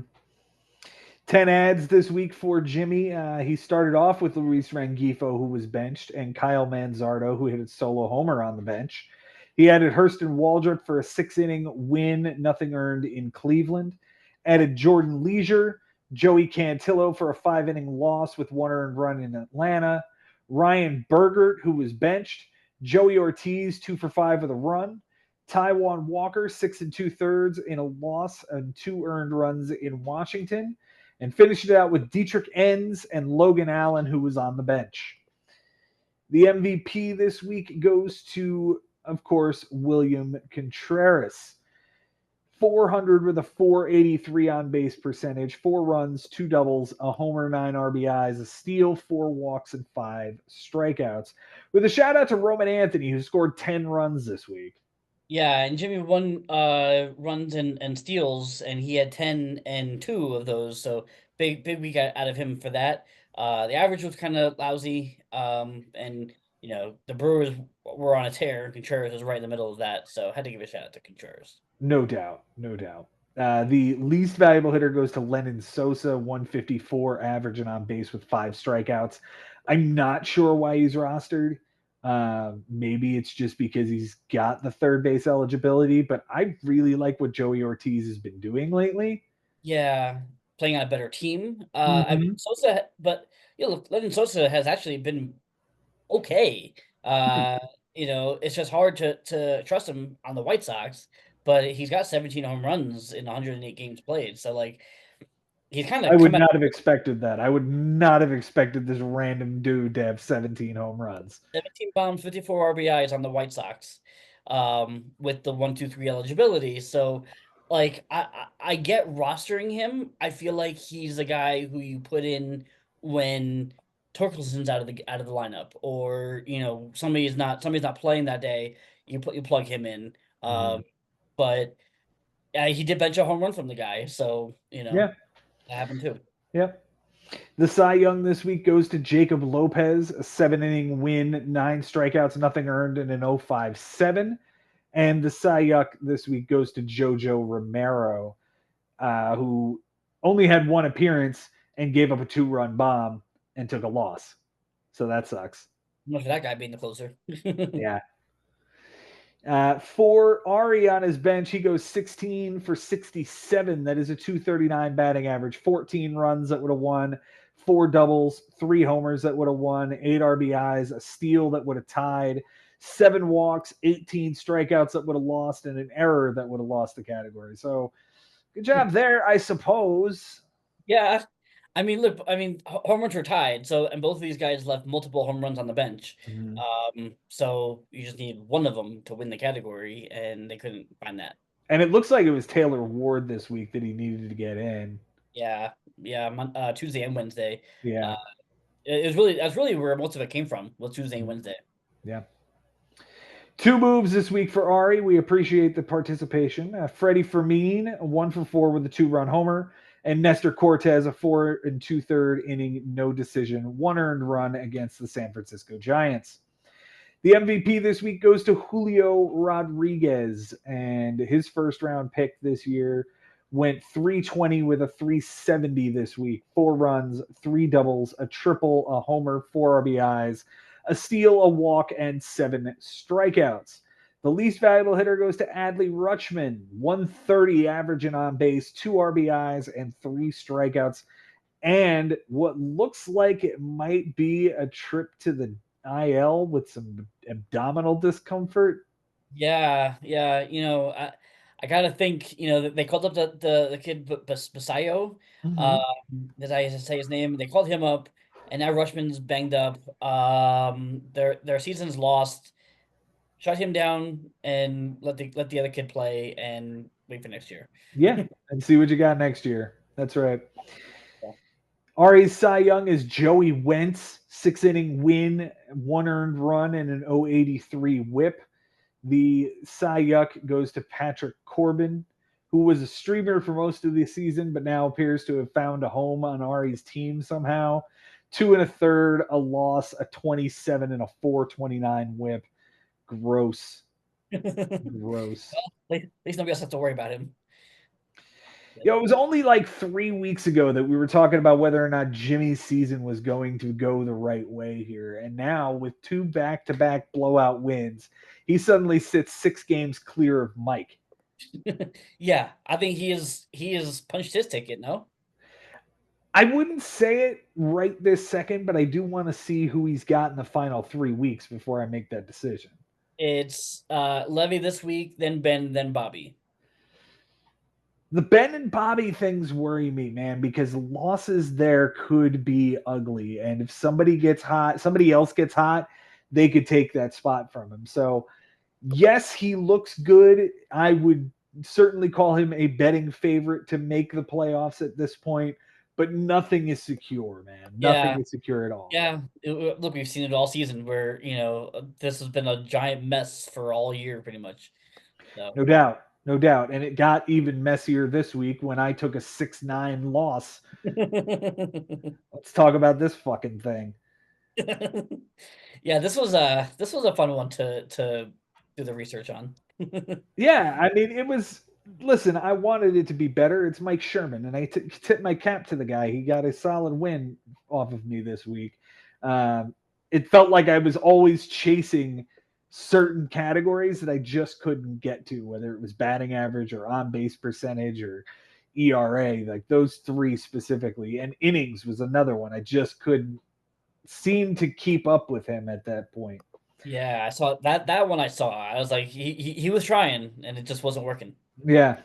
10 ads this week for Jimmy. He started off with Luis Rengifo, who was benched, and Kyle Manzardo, who hit a solo homer on the bench. He added Hurston Waldrop for a 6 inning win, nothing earned in Cleveland. Added Jordan Leisure, Joey Cantillo for a 5 inning loss with 1 earned run in Atlanta. Ryan Bergert, who was benched. Joey Ortiz, 2 for 5 with a run. Taiwan Walker, 6 2/3 in a loss and 2 earned runs in Washington, and finished it out with Dietrich Enns and Logan Allen, who was on the bench. The MVP this week goes to, of course, William Contreras. 400 with a 483 on base percentage, 4 runs, 2 doubles, a homer, 9 RBIs, a steal, 4 walks, and 5 strikeouts. With a shout out to Roman Anthony, who scored 10 runs this week. Yeah, and Jimmy won runs and steals, and he had 10 and 2 of those. So big week out of him for that. The average was kind of lousy. And the Brewers were on a tear, and Contreras was right in the middle of that. So had to give a shout out to Contreras. No doubt, no doubt. The least valuable hitter goes to Lennon Sosa, 154 average and on base with 5 strikeouts. I'm not sure why he's rostered. Maybe it's just because he's got the third base eligibility, but I really like what Joey Ortiz has been doing lately. Yeah, playing on a better team. I mean Mm-hmm. Sosa, but look, Lennon Sosa has actually been okay. Uh, it's just hard to trust him on the White Sox, but he's got 17 home runs in 108 games played. So like he's kind I of would come out not have expected that. I would not have expected this random dude to have 17 home runs. 17 bombs, 54 RBIs on the White Sox, with the 1, 2, 3 eligibility. So like I get rostering him. I feel like he's a guy who you put in when Torkelson's out of the lineup, or somebody's not playing that day. You plug him in. Mhm. But he did bench a home run from the guy, so Yeah, that happened too. yeah. The Cy Young this week goes to Jacob Lopez, a 7 inning win, 9 strikeouts, nothing earned, and an 0.57. And the Cy Young this week goes to JoJo Romero, who only had 1 appearance and gave up a 2 run bomb and took a loss. So that sucks. Much for that guy being the closer. Yeah. For Ari on his bench, he goes 16 for 67. That is a 239 batting average, 14 runs that would have won, 4 doubles, 3 homers that would have won, 8 RBIs, a steal that would have tied, 7 walks, 18 strikeouts that would have lost, and an error that would have lost the category. So good job there, I suppose. Yeah, I mean, look, home runs were tied, and both of these guys left multiple home runs on the bench. Mhm. So you just need one of them to win the category, and they couldn't find that. And it looks like it was Taylor Ward this week that he needed to get in. Yeah, yeah, Tuesday and Wednesday. Yeah. Uh, that's really where most of it came from, was Tuesday and Wednesday. Yeah. 2 moves this week for Ari. We appreciate the participation. Freddie Fermin, 1 for 4 with a 2 run homer, and Nestor Cortez, a 4 2/3 inning, no decision, 1 earned run against the San Francisco Giants. The MVP this week goes to Julio Rodriguez, and his first round pick this year went 320 with a 370 this week. 4 runs, 3 doubles, a triple, a homer, 4 RBIs, a steal, a walk, and 7 strikeouts. The least valuable hitter goes to Adley Rutschman, 130 averaging on base, 2 RBIs, and 3 strikeouts. And what looks like it might be a trip to the IL with some abdominal discomfort. Yeah, yeah. I gotta think. That they called up the kid Basayo. Mm-hmm. Did I say his name? They called him up, and now Rushman's banged up. Their season's lost. Shut him down and let the other kid play and wait for next year. Yeah, and see what you got next year. That's right. Yeah. Ari's Cy Young is Joey Wentz, 6 inning win, 1 earned run, and an 083 whip. The Cy Young goes to Patrick Corbin, who was a streamer for most of the season, but now appears to have found a home on Ari's team somehow. 2 1/3, a loss, a 27 and a 429 whip. Gross. Gross. At least nobody else has to worry about him. It was only like 3 weeks ago that we were talking about whether or not Jimmy's season was going to go the right way here. And now, with 2 back-to-back blowout wins, he suddenly sits 6 games clear of Mike. Yeah, I think he is punched his ticket, no? I wouldn't say it right this second, but I do want to see who he's got in the final 3 weeks before I make that decision. It's Levy this week, then Ben, then Bobby. The Ben and Bobby things worry me, man, because losses there could be ugly. And if somebody gets hot, somebody else gets hot, they could take that spot from him. So, yes, he looks good. I would certainly call him a betting favorite to make the playoffs at this point, but nothing is secure, man. Nothing is secure at all. Yeah. Look, we've seen it all season where, this has been a giant mess for all year, pretty much. So. No doubt. No doubt. And it got even messier this week when I took a 6-9 loss. Let's talk about this fucking thing. Yeah, this was a fun one to do the research on. Yeah, I mean, it was. Listen, I wanted it to be better. It's Mike Sherman, and I tip my cap to the guy. He got a solid win off of me this week. It felt like I was always chasing certain categories that I just couldn't get to, whether it was batting average or on base percentage or ERA, like those 3 specifically. And innings was another one. I just couldn't seem to keep up with him at that point. Yeah, I saw that one. I was like, he was trying, and it just wasn't working. Yeah.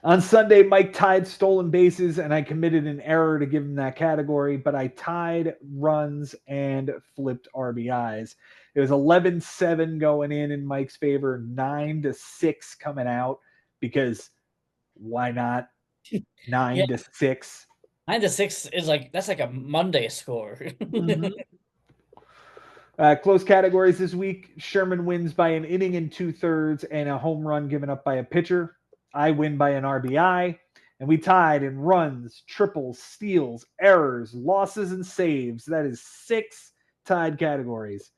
On Sunday, Mike tied stolen bases, and I committed an error to give him that category, but I tied runs and flipped RBIs. It was 11-7 going in Mike's favor, 9-6 coming out, because why not? 9-6. 9-6 is that's like a Monday score. Mm-hmm. Close categories this week. Sherman wins by an inning and 2/3 and a home run given up by a pitcher. I win by an RBI. And we tied in runs, triples, steals, errors, losses, and saves. That is 6 tied categories.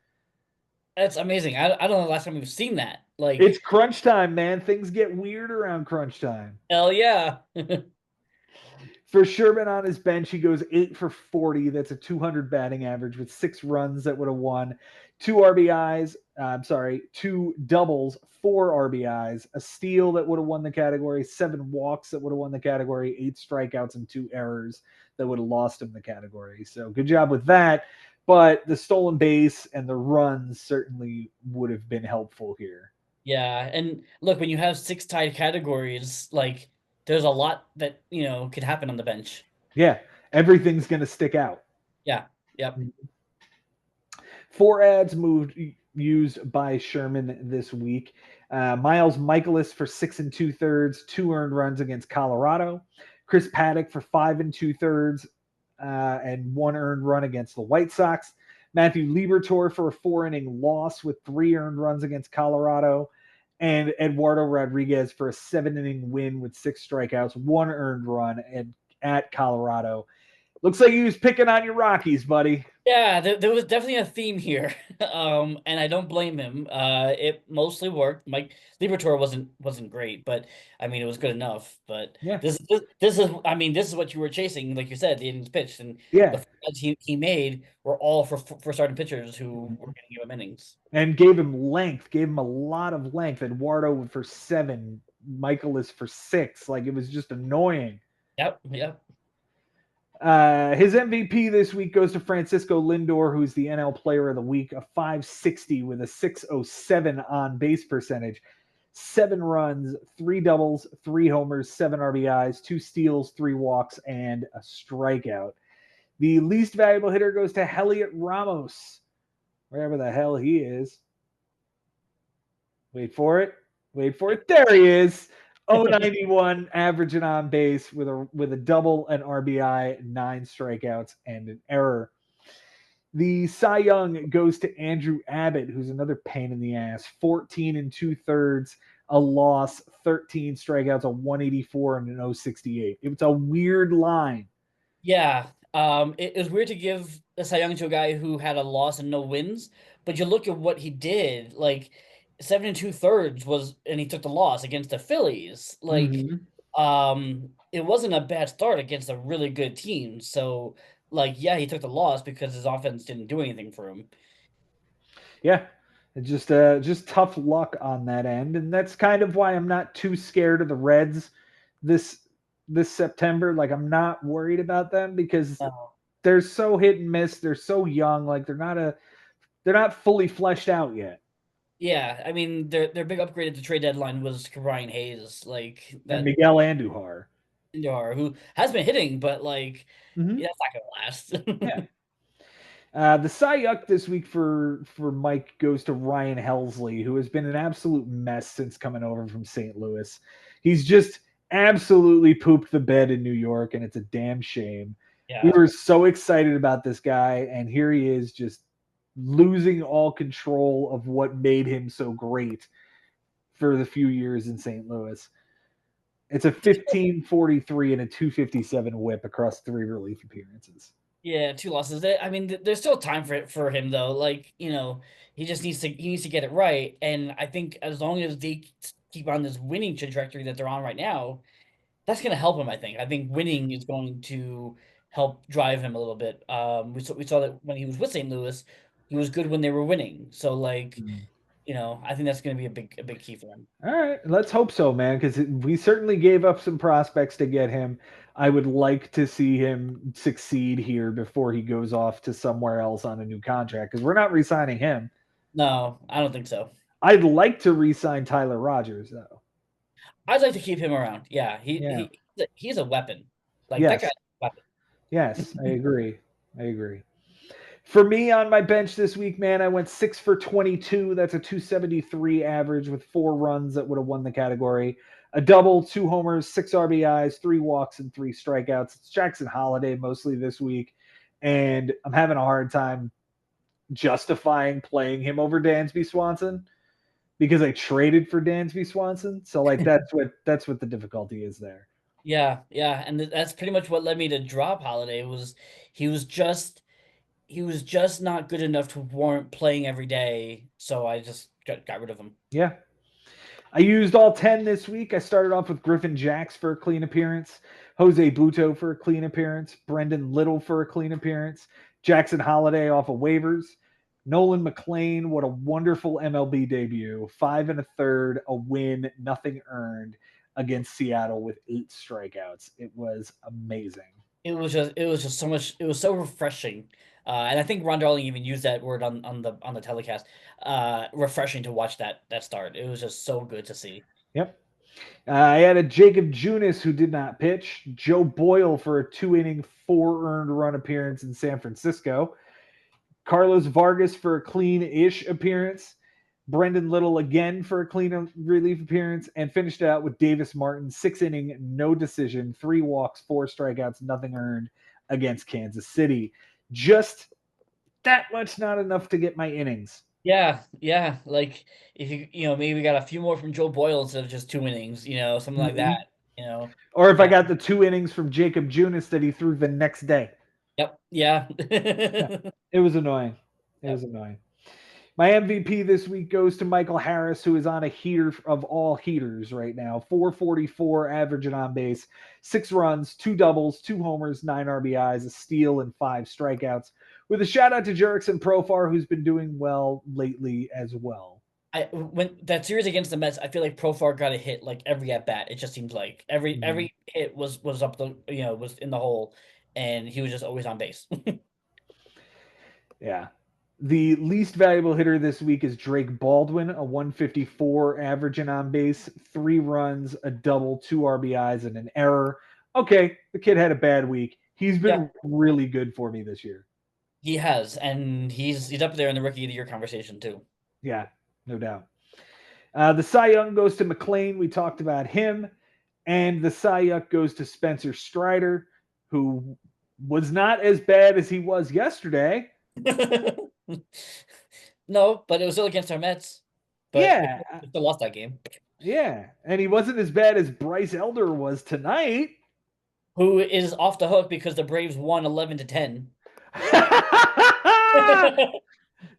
That's amazing. I don't know the last time we've seen that. It's crunch time, man. Things get weird around crunch time. Hell yeah. For Sherman on his bench, he goes 8 for 40. That's a 200 batting average with 6 runs that would have won, 2 RBIs. 2 doubles, 4 RBIs, a steal that would have won the category, 7 walks that would have won the category, 8 strikeouts, and 2 errors that would have lost him the category. So good job with that. But the stolen base and the runs certainly would have been helpful here. Yeah, and look, when you have 6 tied categories, there's a lot that could happen on the bench. Yeah, everything's going to stick out. Yeah. Yep. 4 ads used by Sherman this week. Miles Michaelis for 6 2/3, 2 earned runs against Colorado. Chris Paddock for 5 2/3 and 1 earned run against the White Sox. Matthew Liberatore for a 4-inning loss with 3 earned runs against Colorado. And Eduardo Rodriguez for a 7-inning win with 6 strikeouts, 1 earned run at Colorado. Looks like he was picking on your Rockies, buddy. Yeah, there was definitely a theme here, and I don't blame him. It mostly worked. Mike Liberatore wasn't great, but I mean it was good enough. But yeah, this is what you were chasing, like you said, the innings pitched, and yeah, the ads he made were all for starting pitchers who were going to give him innings and gave him length, gave him a lot of length. Eduardo for 7, Michaelis for 6. Like it was just annoying. Yep. His MVP this week goes to Francisco Lindor, who's the NL Player of the Week, a 560 with a 607 on base percentage, 7 runs, 3 doubles, 3 homers, 7 RBIs, 2 steals, 3 walks, and a strikeout. The least valuable hitter goes to Heliot Ramos, wherever the hell he is. Wait for it. Wait for it. There he is. 091 averaging on base with a double, an RBI, 9 strikeouts, and an error. The Cy Young goes to Andrew Abbott, who's another pain in the ass. 14 and 2/3, a loss, 13 strikeouts, a 184 and an 068. It was a weird line. Yeah, it was weird to give the Cy Young to a guy who had a loss and no wins, but you look at what he did, like 7 and 2/3 was, and he took the loss against the Phillies. Like, Mm-hmm. it wasn't a bad start against a really good team. So, like, yeah, he took the loss because his offense didn't do anything for him. Yeah, it's just tough luck on that end, and that's kind of why I'm not too scared of the Reds this this September. Like I'm not worried about them because No. they're so hit and miss. They're so young. Like they're not fully fleshed out yet. Yeah, I mean their big upgrade at the trade deadline was Ryan Hayes, like And that Miguel Andujar. who has been hitting, but like Mm-hmm. yeah, that's not gonna Yeah. last. The Cy Yuck this week for Mike goes to Ryan Helsley, who has been an absolute mess since coming over from St. Louis. He's just absolutely pooped the bed in New York, and it's a damn shame. We Yeah. were so excited about this guy, and here he is just losing all control of what made him so great for the few years in St. Louis. It's a 15.43 and a 257 whip across 3 relief appearances. Yeah, 2 losses. I mean, there's still time for him though. Like, he just needs to get it right. And I think as long as they keep on this winning trajectory that they're on right now, that's going to help him. I think winning is going to help drive him a little bit. We saw that when he was with St. Louis, he was good when they were winning. So like, Mm. I think that's going to be a big key for him. All right, let's hope so, man, because we certainly gave up some prospects to get him. I would like to see him succeed here before he goes off to somewhere else on a new contract because we're not re-signing him. No, I don't think so. I'd like to re-sign Tyler Rogers, though. I'd like to keep him around. Yeah, Yeah. he's a weapon. Like that Yes. guy's a weapon. Yes, I agree. I agree. For me on my bench this week, man, I went 6 for 22. That's a 273 average with 4 runs that would have won the category. A double, 2 homers, 6 RBIs, 3 walks, and 3 strikeouts. It's Jackson Holiday mostly this week. And I'm having a hard time justifying playing him over Dansby Swanson because I traded for Dansby Swanson. So like that's what the difficulty is there. Yeah, yeah, and that's pretty much what led me to drop Holiday. Was he was just he was just not good enough to warrant playing every day, so I just got rid of him. Yeah. I used all 10 this week. I started off with Griffin Jacks for a clean appearance, Jose Buto for a clean appearance, Brendan Little for a clean appearance, Jackson Holiday off of waivers, Nolan McLean. What a wonderful MLB debut. 5 1/3, a win, nothing earned against Seattle with 8 strikeouts. It was amazing. It was just so much. It was so refreshing, and I think Ron Darling even used that word on the telecast. Refreshing to watch that start. It was just so good to see. Yep. I had a Jacob Junis who did not pitch, Joe Boyle for a 2 inning, 4 earned run appearance in San Francisco, Carlos Vargas for a clean-ish appearance, Brendan Little again for a clean relief appearance, and finished out with Davis Martin, 6 inning, no decision, 3 walks, 4 strikeouts, nothing earned against Kansas City. Just that much not enough to get my innings. Yeah, yeah. Like if maybe we got a few more from Joe Boyle instead of just 2 innings, something like that. Mhm. You know. Or if I Uh, got the 2 innings from Jacob Junis that he threw the next day. yep. Yeah. Yeah, it was annoying. It was Yep. annoying. My MVP this week goes to Michael Harris, who is on a heater of all heaters right now. 444 averaging on base, 6 runs, 2 doubles, 2 homers, 9 RBIs, a steal, and 5 strikeouts. With a shout out to Jerickson Profar, who's been doing well lately as well. When that series against the Mets, I feel like Profar got a hit like every at bat. It just seems like every Mhm. every hit was up the was in the hole, and he was just always on base. Yeah. The least valuable hitter this week is Drake Baldwin, a 154 averaging on base, 3 runs, a double, 2 RBIs, and an error. Okay, the kid had a bad week. He's Yeah, been really good for me this year. he has, and he's up there in the Rookie of the Year conversation too. Yeah, no doubt. The Cy Young goes to McLean. We talked about him. And the Cy Young goes to Spencer Strider, who was not as bad as he was yesterday. No, but it was still against our Mets. But we Yeah, still lost that game. yeah. And he wasn't as bad as Bryce Elder was tonight. Who is off the hook because the Braves won 11-10.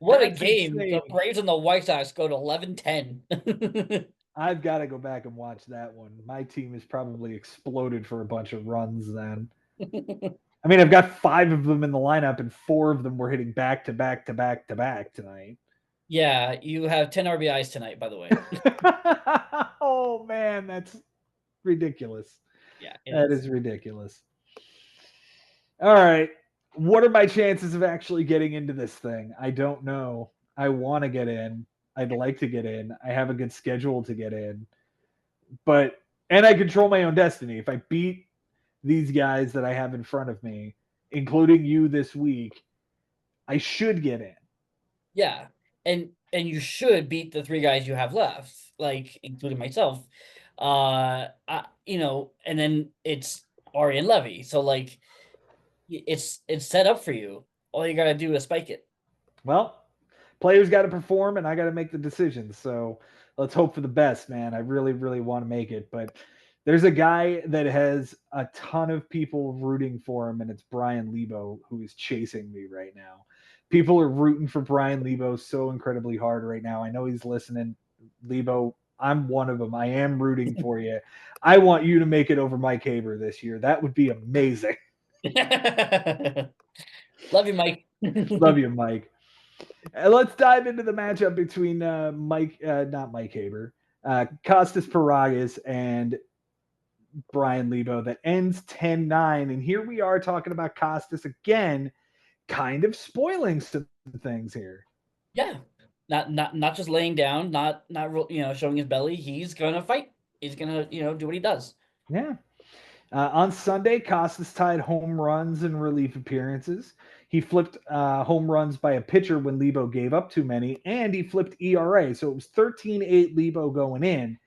What a That's game. insane. The Braves and the White Sox go to 11-10. I've got to go back and watch that one. My team has probably exploded for a bunch of runs then. I mean, I've got 5 of them in the lineup, and 4 of them were hitting back to back to back to back tonight. Yeah, you have 10 RBIs tonight, by the way. Oh, man, that's ridiculous. Yeah, That is ridiculous. All right. What are my chances of actually getting into this thing? I don't know. I want to get in. I'd like to get in. I have a good schedule to get in. And I control my own destiny. If I beat these guys that I have in front of me, including you this week, I should get in. Yeah. And you should beat the 3 guys you have left, like including myself. And then it's Ari and Levy. So like it's set up for you. All you gotta do is spike it. Well, players got to perform, and I got to make the decisions. So let's hope for the best, man. I really, really want to make it. But there's a guy that has a ton of people rooting for him, and it's Brian Lebo, who is chasing me right now. People are rooting for Brian Lebo so incredibly hard right now. I know he's listening. Lebo, I'm one of them. I am rooting for you. I want you to make it over Mike Haber this year. That would be amazing. Love you, Mike. Love you, Mike. Let's dive into the matchup between not Mike Haber, Costas Paragas and Brian Lebo that ends 10-9. And here we are talking about Costas again, kind of spoiling some things here. Yeah. Not just laying down, not showing his belly. He's gonna fight. He's gonna do what he does. Yeah. On Sunday, Costas tied home runs and relief appearances. He flipped home runs by a pitcher when Lebo gave up too many, and he flipped ERA. So it was 13-8 Lebo going in.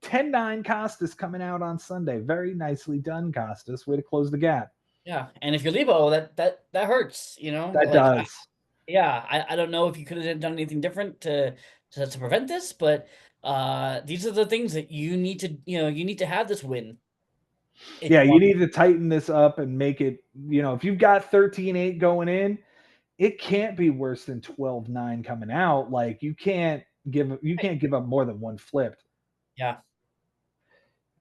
10-9 Costas coming out on Sunday. Very nicely done, Costas. Way to close the gap. Yeah, and if you're Lebo, that hurts. That does. I don't know if you could have done anything different to prevent this, but these are the things that you need to have this win. Yeah, you need to tighten this up and make it, if you've got 13-8 going in, it can't be worse than 12-9 coming out. Like you can't give up more than one flipped. Yeah.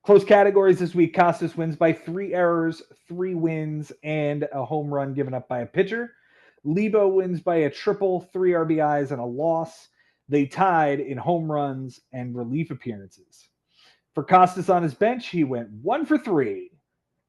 Close categories this week. Costas wins by 3 errors, 3 wins, and a home run given up by a pitcher. Lebo wins by a triple, 3 RBIs, and a loss. They tied in home runs and relief appearances. For Costas on his bench, he went 1 for 3,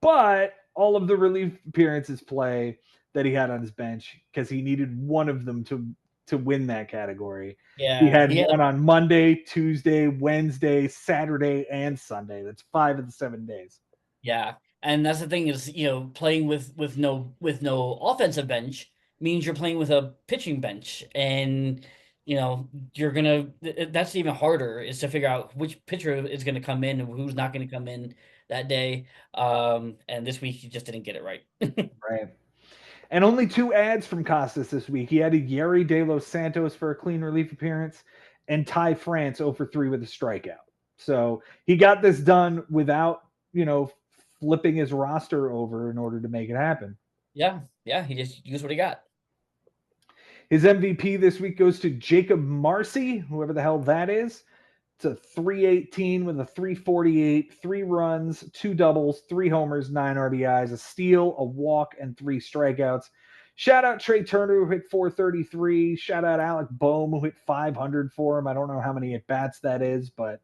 but all of the relief appearances play that he had on his bench because he needed one of them to win that category. Yeah, he had one on Monday, Tuesday, Wednesday, Saturday, and Sunday. That's 5 of the 7 days. Yeah, and that's the thing is, playing with no offensive bench means you're playing with a pitching bench, and that's even harder is to figure out which pitcher is gonna come in and who's not gonna come in that day. And this week you just didn't get it right. Right. And only 2 ads from Costas this week. He added Yeri De Los Santos for a clean relief appearance and Ty France 0 for 3 with a strikeout. So he got this done without, flipping his roster over in order to make it happen. Yeah, he just used what he got. His MVP this week goes to Jacob Marcy, whoever the hell that is. It's a 318 with a 348, 3 runs, 2 doubles, 3 homers, 9 RBIs, a steal, a walk, and 3 strikeouts. Shout out Trey Turner, who hit 433. Shout out Alec Boehm, who hit 500 for him. I don't know how many at-bats that is, but...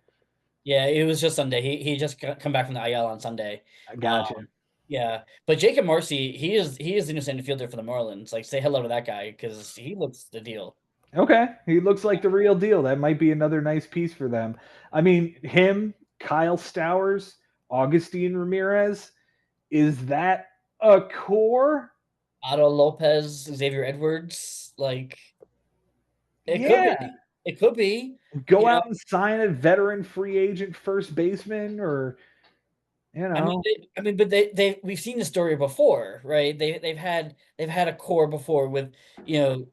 Yeah, it was just Sunday. He just come back from the IL on Sunday. I gotcha. Yeah, but Jacob Marcy, he is the new center fielder for the Marlins. Like, say hello to that guy because he looks the deal. Okay, he looks like the real deal. That might be another nice piece for them. I mean, him, Kyle Stowers, Augustine Ramirez, is that A core? Otto Lopez, Xavier Edwards, like it could Yeah. be. It could be. Go You know, out and sign a veteran free agent first baseman, or you I mean, know. but we've seen the story before, right? They've had a core before with, you know,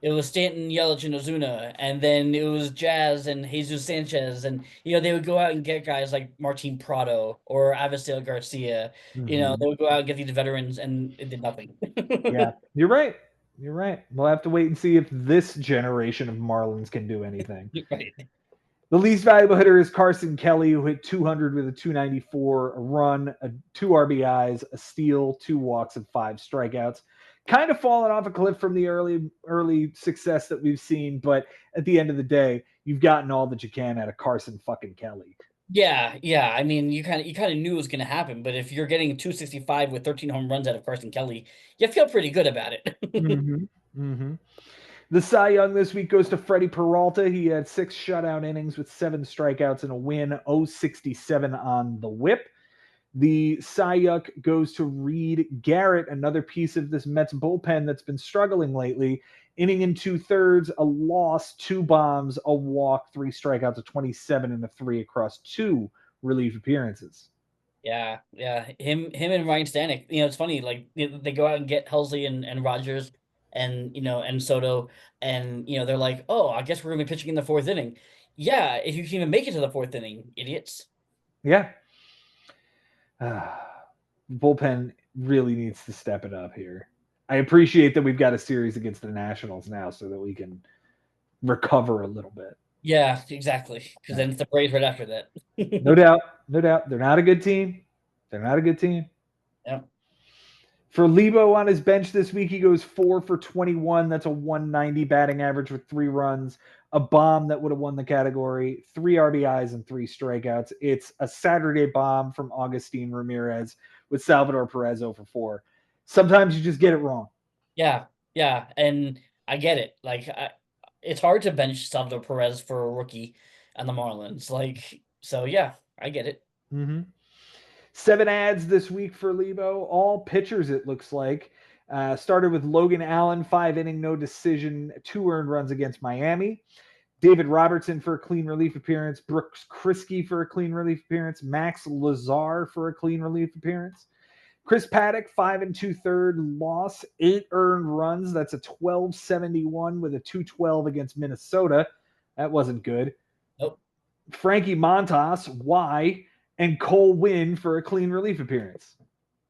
it was Stanton, Yelich, and Ozuna, and then it was Jazz and Jesus Sanchez, and they would go out and get guys like Martin Prado or Avisel Garcia. Mhm. They would go out and get these veterans, and it did nothing. Yeah, you're right. You're right. We'll have to wait and see if this generation of Marlins can do anything. Right. The least valuable hitter is Carson Kelly, who hit 200 with a 294, a run, two RBIs, a steal, two walks, and five strikeouts. Kind of fallen off a cliff from the early success that we've seen, but at the end of the day, you've gotten all that you can out of Carson fucking Kelly. Yeah, yeah. I mean, you kind of knew it was going to happen, but if you're getting 265 with 13 home runs out of Carson Kelly, you feel pretty good about it. Mm-hmm. Mm-hmm. The Cy Young this week goes to Freddie Peralta. He had 6 shutout innings with 7 strikeouts and a win, 067 on the whip. The Cy Young goes to Reed Garrett, another piece of this Mets bullpen that's been struggling lately. Inning and 2/3, a loss, 2 bombs, a walk, 3 strikeouts, a 27 and a 3 across 2 relief appearances. Yeah, yeah. Him and Ryan Stanek. It's funny. Like they go out and get Helsley and Rogers and Soto, and they're like, oh, I guess we're gonna be pitching in the fourth inning. Yeah, if you can even make it to the fourth inning, idiots. Yeah. Bullpen really needs to step it up here. I appreciate that we've got a series against the Nationals now so that we can recover a little bit. Yeah, exactly. Because then it's the Braves right after that. No doubt. No doubt. They're not a good team. They're not a good team. Yeah. For Lebo on his bench this week, he goes 4 for 21. That's a 190 batting average with 3 runs, a bomb that would have won the category, 3 RBIs, and 3 strikeouts. It's a Saturday bomb from Augustine Ramirez with Salvador Perez 0 for 4. Sometimes you just get it wrong. Yeah, yeah, and I get it. Like, it's hard to bench Salvador Perez for a rookie on the Marlins. Like, so yeah, I get it. Mm-hmm. 7 ads this week for Lebo, all pitchers, it looks like. Started with Logan Allen, 5 inning, no decision, 2 earned runs against Miami. David Robertson for a clean relief appearance. Brooks Kriske for a clean relief appearance. Max Lazar for a clean relief appearance. Chris Paddock, 5 2/3 loss, 8 earned runs. That's a 1271 with a 212 against Minnesota. That wasn't good. Nope. Frankie Montas, Y, and Cole Winn for a clean relief appearance.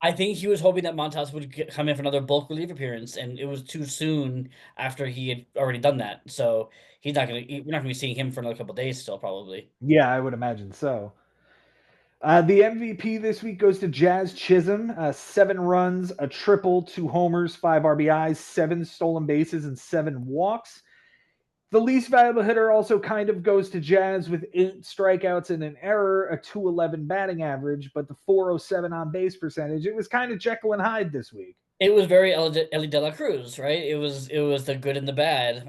I think he was hoping that Montas would come in for another bulk relief appearance, and it was too soon after he had already done that. So we're not gonna be seeing him for another couple days still, probably. Yeah, I would imagine so. The MVP this week goes to Jazz Chisholm. 7 runs, a triple, 2 homers, 5 RBIs, 7 stolen bases, and 7 walks. The least valuable hitter also kind of goes to Jazz with 8 strikeouts and an error, a 211 batting average, but the 407 on base percentage. It was kind of Jekyll and Hyde this week. It was very Ellie De La Cruz, right? It was the good and the bad.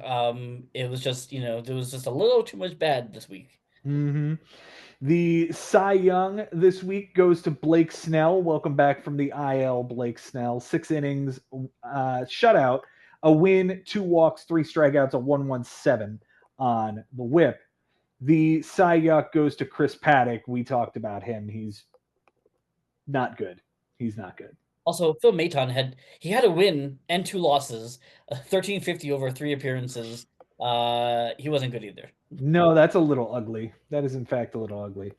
It was just there was just a little too much bad this week. Mm-hmm. The Cy Young this week goes to Blake Snell. Welcome back from the IL, Blake Snell. 6 innings, shutout, a win, 2 walks, 3 strikeouts, a 117 on the whip. The Cy Young goes to Chris Paddock. We talked about him. He's not good. He's not good. Also, Phil Maton had a win and 2 losses, 1350 over 3 appearances. He wasn't good either. No, that's a little ugly. That is, in fact, a little ugly.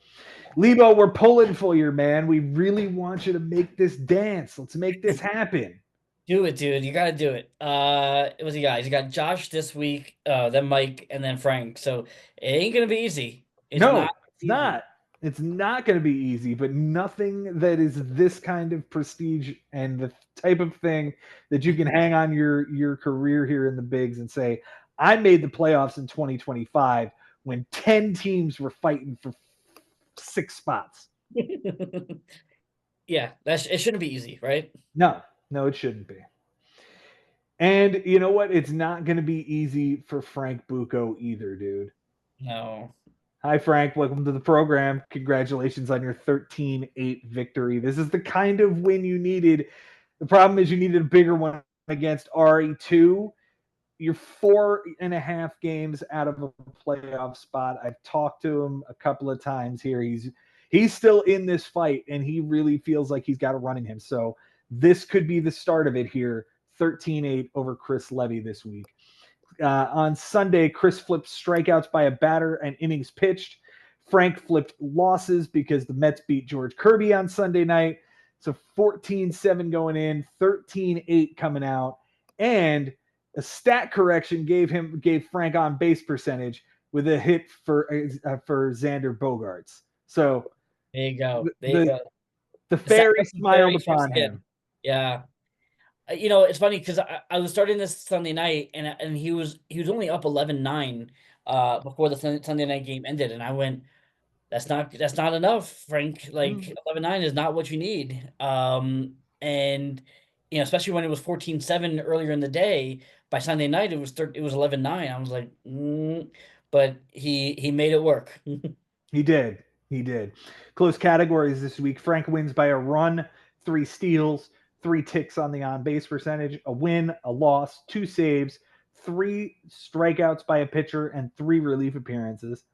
Lebo, we're pulling for you, man. We really want you to make this dance. Let's make this happen. Do it, dude. You got to do it. It was you guys. You got Josh this week, then Mike, and then Frank. So it ain't gonna be easy. It's No, not it's easy. not. It's not going to be easy, but nothing that is this kind of prestige and the type of thing that you can hang on your career here in the bigs and say, I made the playoffs in 2025 when 10 teams were fighting for 6 spots. Yeah, it shouldn't be easy, right? No, it shouldn't be. And you know what? It's not going to be easy for Frank Bucco either, dude. No. Hi, Frank. Welcome to the program. Congratulations on your 13-8 victory. This is the kind of win you needed The problem is you needed a bigger one against RE2. You're 4.5 games out of a playoff spot. I've talked to him a couple of times here. He's still in this fight, and he really feels like he's got a run in him. So this could be the start of it here. 13-8 over Chris Levy this week. On Sunday, Chris flipped strikeouts by a batter and innings pitched. Frank flipped losses because the Mets beat George Kirby on Sunday night. So 14-7 going in, 13-8 coming out. And a stat correction gave Frank on base percentage with a hit for Xander Bogaerts. So there you go. There you go. The fairy smiled upon him. Yeah. It's funny because I was starting this Sunday night and he was only up 11-9 before the Sunday night game ended, and I went, that's not enough, Frank. Like 11-9 is not what you need. And especially when it was 14-7 earlier in the day, by Sunday night it was 11-9. I was like, but he made it work. He did. Close categories this week. Frank wins by a run, 3 steals, 3 ticks on the on-base percentage, a win, a loss, 2 saves, 3 strikeouts by a pitcher, and 3 relief appearances.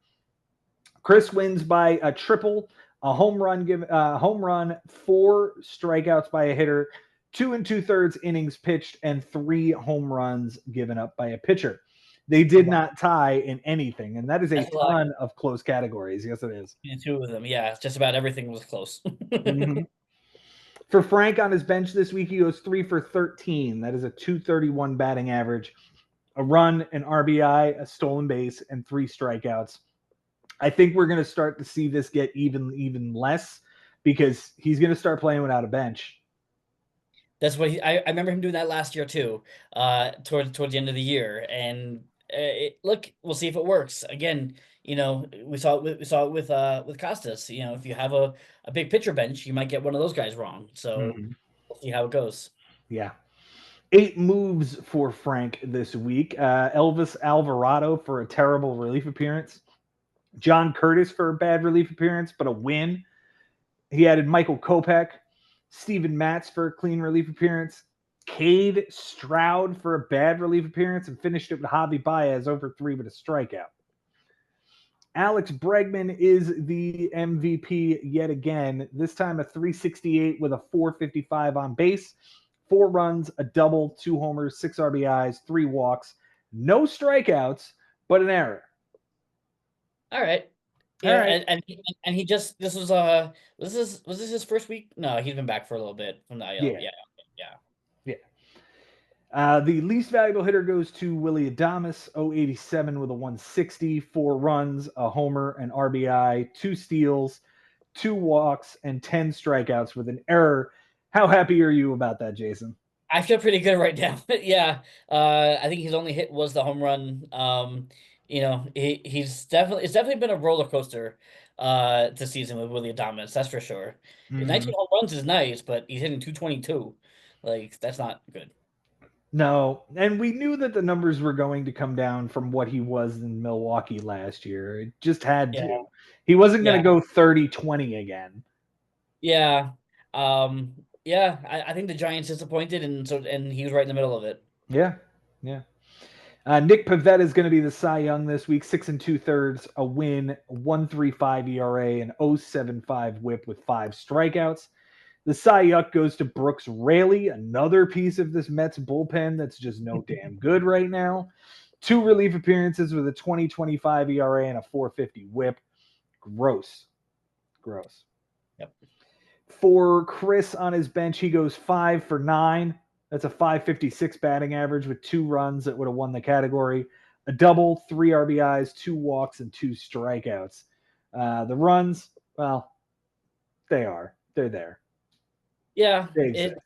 Chris wins by a triple, a home run, 4 strikeouts by a hitter, 2 2/3 innings pitched, and 3 home runs given up by a pitcher. They did not tie in anything, and that is a ton of close categories. Yes, it is. 2 of them, yeah. Just about everything was close. Mm-hmm. For Frank on his bench this week, he goes 3 for 13. That is a .231 batting average, a run, an RBI, a stolen base, and 3 strikeouts. I think we're going to start to see this get even less because he's going to start playing without a bench. That's what I remember him doing that last year too, towards the end of the year. And look, we'll see if it works. Again, we saw it with Costas. If you have a big pitcher bench, you might get one of those guys wrong. So we'll see how it goes. Yeah. 8 moves for Frank this week. Elvis Alvarado for a terrible relief appearance. John Curtis for a bad relief appearance, but a win. He added Michael Kopech, Steven Matz for a clean relief appearance, Cade Stroud for a bad relief appearance, and finished it with Javi Baez over 3 with a strikeout. Alex Bregman is the MVP yet again, this time a .368 with a .455 on base, 4 runs, a double, 2 homers, 6 RBIs, 3 walks, no strikeouts, but an error. All right. Yeah, all right. And he just was this his first week? No, he's been back for a little bit from the IL. Yeah. The least valuable hitter goes to Willy Adames, 087 with a 160, 4 runs, a homer, an RBI, 2 steals, 2 walks, and 10 strikeouts with an error. How happy are you about that, Jason? I feel pretty good right now. Yeah. I think his only hit was the home run. It's definitely been a roller coaster this season with Willy Adames, that's for sure. 19 home runs is nice, but he's hitting 222. Like, that's not good. No, and we knew that the numbers were going to come down from what he was in Milwaukee last year. It just had to. He wasn't going to go 30-20 again. Yeah. I think the Giants disappointed, and he was right in the middle of it. Yeah. Nick Pivetta is going to be the Cy Young this week. 6 2/3, a win, 1.35 ERA, and 0.75 WHIP with 5 strikeouts. The Cy Young goes to Brooks Raley, another piece of this Mets bullpen that's just no damn good right now. 2 relief appearances with a 20.25 ERA and a 4.50 WHIP. Gross. Yep. For Chris on his bench, he goes 5 for 9. That's a 5.56 batting average with 2 runs that would have won the category. A double, 3 RBIs, 2 walks, and 2 strikeouts. The runs, well, they're there. Yeah, they exist.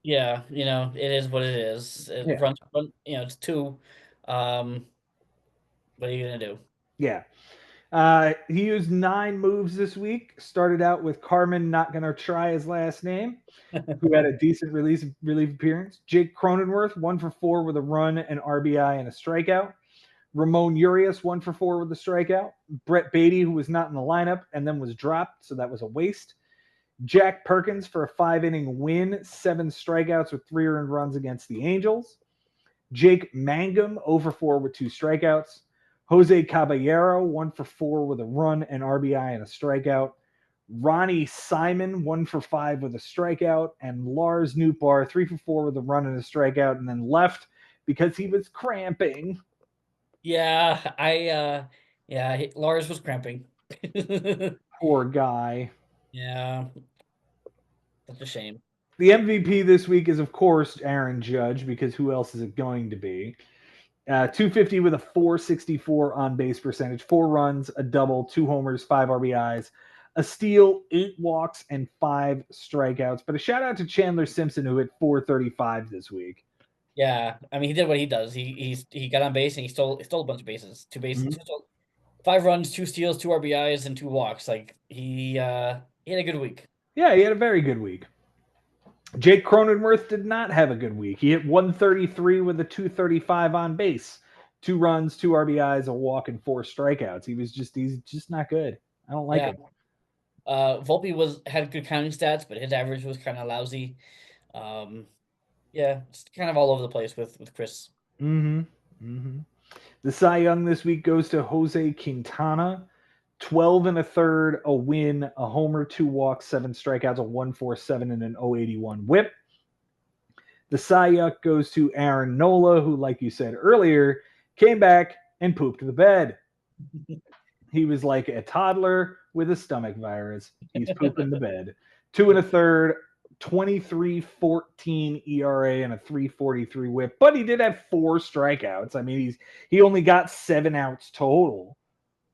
It is what it is. Runs, it's 2. What are you gonna do? Yeah. He used 9 moves this week. Started out with Carmen, not going to try his last name, who had a decent relief appearance. Jake Cronenworth, 1 for 4 with a run, an RBI, and a strikeout. Ramon Urias, 1 for 4 with a strikeout. Brett Beatty, who was not in the lineup and then was dropped, so that was a waste. Jack Perkins for a 5-inning win, 7 strikeouts with 3 earned runs against the Angels. Jake Mangum, 0-4 with 2 strikeouts. Jose Caballero, 1-4 with a run, an RBI, and a strikeout. Ronnie Simon, 1-5 with a strikeout. And Lars Nootbaar, 3-4 with a run and a strikeout, and then left because he was cramping. Yeah, Lars was cramping. Poor guy. Yeah, that's a shame. The MVP this week is, of course, Aaron Judge, because who else is it going to be? 250 with a 464 on base percentage, 4 runs, a double, 2 homers, 5 RBIs, a steal, 8 walks, and 5 strikeouts. But a shout out to Chandler Simpson, who hit 435 this week. Yeah, I mean, he did what he does. He got on base and he stole a bunch of bases. 2 bases, Mm-hmm. 5 runs, 2 steals, 2 RBIs, and 2 walks. Like he had a good week. Yeah, he had a very good week. Jake Cronenworth did not have a good week. He hit 133 with a 235 on base, 2 runs, 2 RBIs, a walk, and 4 strikeouts. He's just not good. I don't like him. Volpe had good counting stats, but his average was kind of lousy. Yeah, it's kind of all over the place with Chris. Mm-hmm. Mm-hmm. The Cy Young this week goes to Jose Quintana. 12 1/3, a win, a homer, 2 walks, 7 strikeouts, a 147 and an 081 whip. The Cy Young goes to Aaron Nola, who, like you said earlier, came back and pooped the bed. He was like a toddler with a stomach virus. He's pooping the bed. 2 1/3, 23.14 ERA and a 3.43 whip, but he did have 4 strikeouts. I mean, he only got 7 outs total.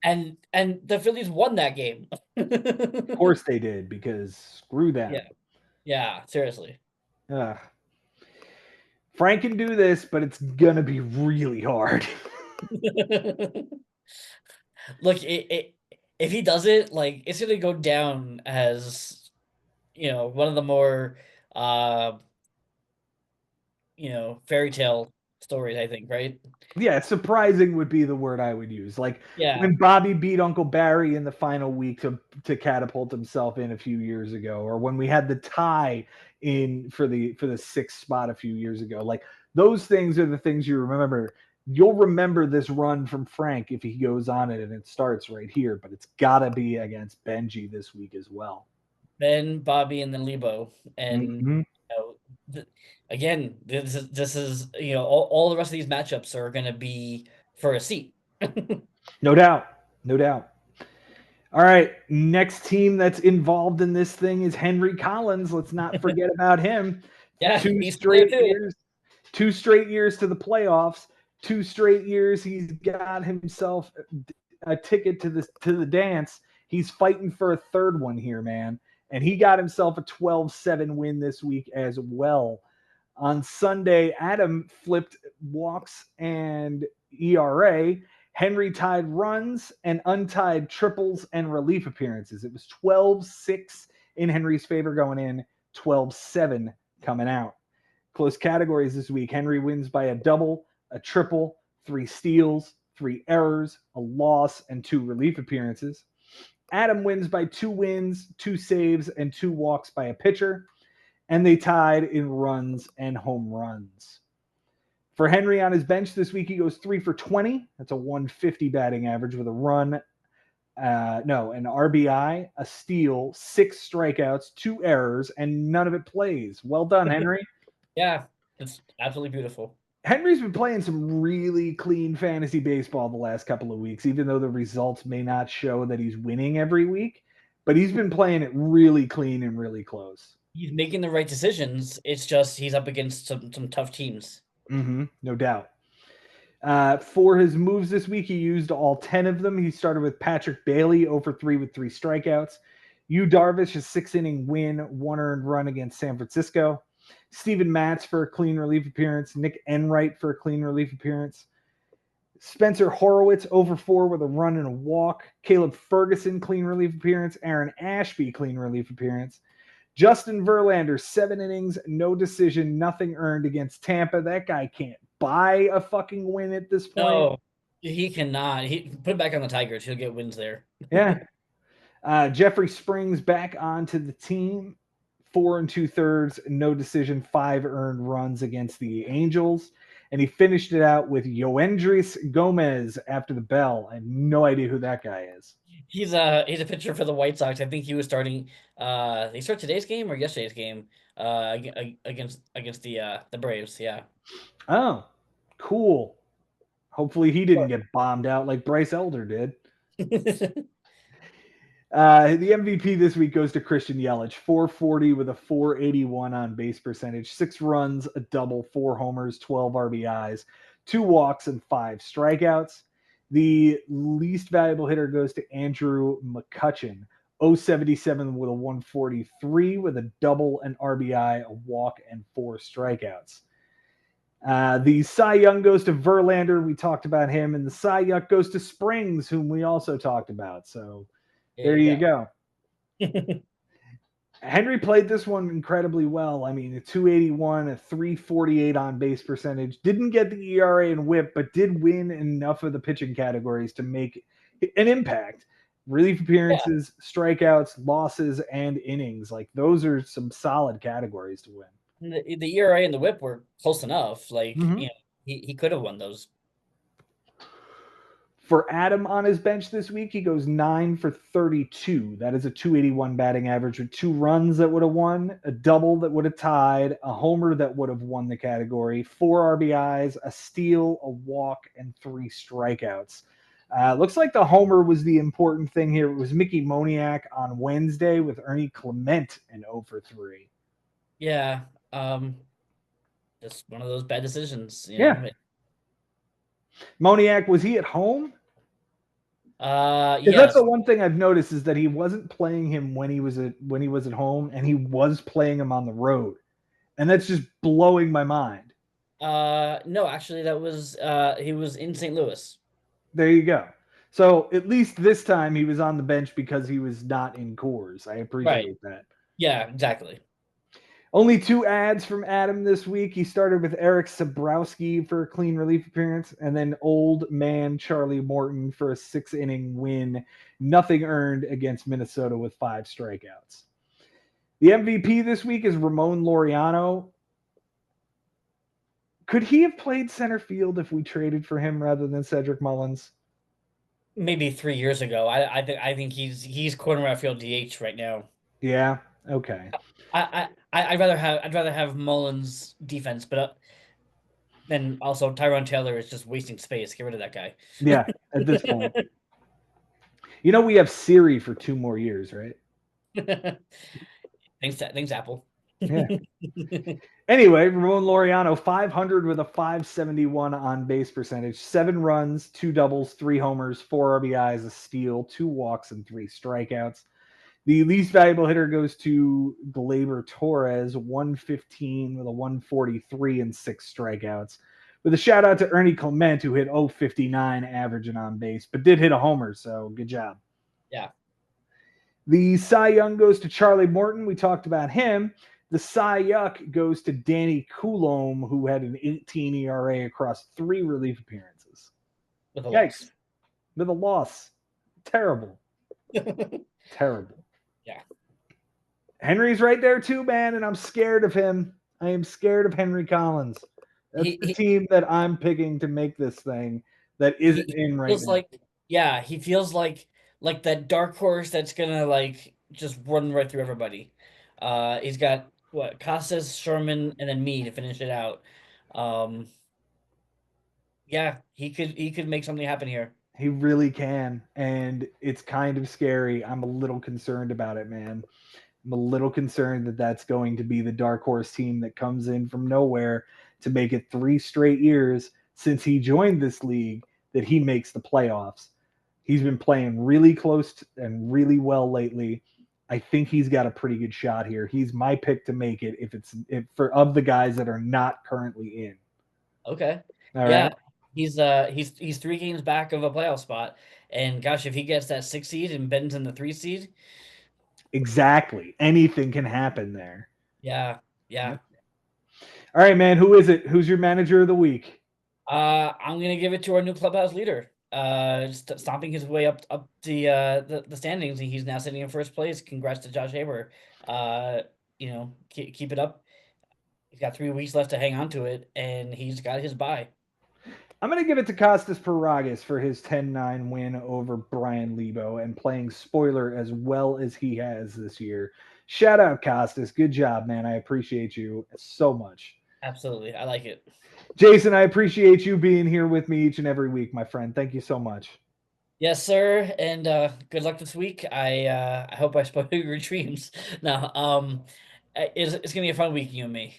And the Phillies won that game. Of course they did, because screw them. Yeah, seriously. Frank can do this, but it's gonna be really hard. Look, if he does it, like, it's gonna go down as, one of the more fairy tale stories, I think, right? Yeah, surprising would be the word I would use. Like when Bobby beat Uncle Barry in the final week to catapult himself in a few years ago, or when we had the tie in for the 6th spot a few years ago. Like those things are the things you remember. You'll remember this run from Frank if he goes on it and it starts right here, but it's gotta be against Benji this week as well. Ben, Bobby, and then Lebo, and again, this is all the rest of these matchups are going to be for a seat. No doubt. All right, next team that's involved in this thing is Henry Collins. Let's not forget about him. Yeah, 2 straight years. 2 straight years to the playoffs. 2 straight years he's got himself a ticket to the dance. He's fighting for a 3rd one here, man. And he got himself a 12-7 win this week as well. On Sunday, Adam flipped walks and ERA. Henry tied runs and untied triples and relief appearances. It was 12-6 in Henry's favor going in, 12-7 coming out. Close categories this week. Henry wins by a double, a triple, 3 steals, 3 errors, a loss, and 2 relief appearances. Adam wins by 2 wins, 2 saves, and 2 walks by a pitcher. And they tied in runs and home runs. For Henry on his bench this week, he goes 3 for 20. That's a 150 batting average with a run, an RBI, a steal, 6 strikeouts, 2 errors, and none of it plays. Well done, Henry. Yeah, it's absolutely beautiful. Henry's been playing some really clean fantasy baseball the last couple of weeks, even though the results may not show that he's winning every week. But he's been playing it really clean and really close. He's making the right decisions. It's just he's up against some tough teams. No doubt. For his moves this week, he used all 10 of them. He started with Patrick Bailey, 0 for 3 with 3 strikeouts. Yu Darvish, a 6-inning win, 1 earned run against San Francisco. Steven Matz for a clean relief appearance. Nick Enright for a clean relief appearance. Spencer Horowitz, 0 for 4 with a run and a walk. Caleb Ferguson, clean relief appearance. Aaron Ashby, clean relief appearance. Justin Verlander, 7 innings, no decision, nothing earned against Tampa. That guy can't buy a fucking win at this point. No, he cannot. He put it back on the Tigers. He'll get wins there. Yeah. Jeffrey Springs back onto the team. 4 2/3, no decision, 5 earned runs against the Angels. And he finished it out with Yoendris Gomez after the bell. I have no idea who that guy is. He's a pitcher for the White Sox. I think he was starting. They start today's game or yesterday's game. Against the Braves. Yeah. Oh, cool. Hopefully he didn't get bombed out like Bryce Elder did. The MVP this week goes to Christian Yelich, 440 with a 481 on base percentage, 6 runs, a double, 4 homers, 12 RBIs, 2 walks, and 5 strikeouts. The least valuable hitter goes to Andrew McCutchen, 077 with a 143 with a double, an RBI, a walk, and 4 strikeouts. The Cy Young goes to Verlander. We talked about him. And the Cy Young goes to Springs, whom we also talked about. So there you go. Henry played this one incredibly well. I mean, a 281, a 348 on base percentage. Didn't get the ERA and whip, but did win enough of the pitching categories to make an impact. Relief appearances, strikeouts, losses, and innings. Like, those are some solid categories to win. The ERA and the whip were close enough. Like, he could have won those. For Adam on his bench this week, he goes 9 for 32. That is a 281 batting average with 2 runs that would have won, a double that would have tied, a homer that would have won the category, 4 RBIs, a steal, a walk, and 3 strikeouts. Looks like the homer was the important thing here. It was Mickey Moniak on Wednesday with Ernie Clement and 0 for 3. Yeah. Just one of those bad decisions. Yeah. Moniak, was he at home? Yes. That's the one thing I've noticed is that he wasn't playing him when he was at home, and he was playing him on the road, and that's just blowing my mind. No, actually, that was he was in St. Louis. There you go. So at least this time he was on the bench because he was not in Coors. I appreciate that. Yeah, exactly. Only 2 ads from Adam this week. He started with Eric Sabrowski for a clean relief appearance, and then old man Charlie Morton for a 6-inning win. Nothing earned against Minnesota with 5 strikeouts. The MVP this week is Ramon Laureano. Could he have played center field if we traded for him rather than Cedric Mullins? Maybe 3 years ago. I think he's corner outfield DH right now. Yeah. Okay. I'd rather have Mullins defense, but then also Tyrone Taylor is just wasting space. Get rid of that guy. Yeah, at this point. We have Siri for 2 more years, right? Thanks, Apple. Yeah. Anyway, Ramon Laureano, 500 with a 571 on base percentage, 7 runs, 2 doubles, 3 homers, 4 RBIs, a steal, 2 walks, and 3 strikeouts. The least valuable hitter goes to Gleyber Torres, 115 with a 143 and 6 strikeouts. With a shout out to Ernie Clement, who hit 059 average and on base, but did hit a homer, so good job. Yeah. The Cy Young goes to Charlie Morton. We talked about him. The Cy Young goes to Danny Coulombe, who had an 18 ERA across 3 relief appearances. With a Yikes. loss. With a loss. Terrible. Terrible. Yeah. Henry's right there too, man, and I'm scared of him. I am scared of Henry Collins. That's the team that I'm picking to make this thing that isn't in right now. He feels like that dark horse that's gonna just run right through everybody. He's got Casas, Sherman, and then me to finish it out. Yeah, he could make something happen here. He really can, and it's kind of scary. I'm a little concerned about it, man. I'm a little concerned that that's going to be the dark horse team that comes in from nowhere to make it 3 straight years since he joined this league that he makes the playoffs. He's been playing really close and really well lately. I think he's got a pretty good shot here. He's my pick to make it of the guys that are not currently in. Okay. All right. He's 3 games back of a playoff spot, and gosh, if he gets that 6 seed and Ben's in the 3 seed, exactly, anything can happen there. Yeah. All right, man. Who is it? Who's your manager of the week? I'm gonna give it to our new clubhouse leader. stomping his way up the standings. He's now sitting in first place. Congrats to Josh Haber. Keep it up. He's got 3 weeks left to hang on to it, and he's got his bye. I'm going to give it to Costas Paragis for his 10-9 win over Brian Lebo and playing spoiler as well as he has this year. Shout out, Costas. Good job, man. I appreciate you so much. Absolutely. I like it. Jason, I appreciate you being here with me each and every week, my friend. Thank you so much. Yes, sir, and good luck this week. I hope I spoil your dreams. No, it's gonna be a fun week, you and me.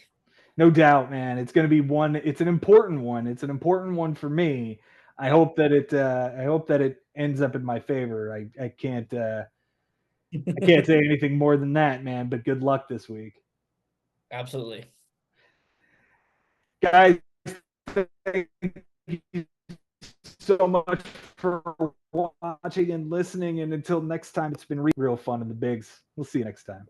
No doubt, man. It's going to be one. It's an important one. It's an important one for me. I Yeah. hope that it. I hope that it ends up in my favor. I can't. I can't say anything more than that, man. But good luck this week, Absolutely. guys. Thank you so much for watching and listening. And until next time, it's been real fun in the bigs. We'll see you next time.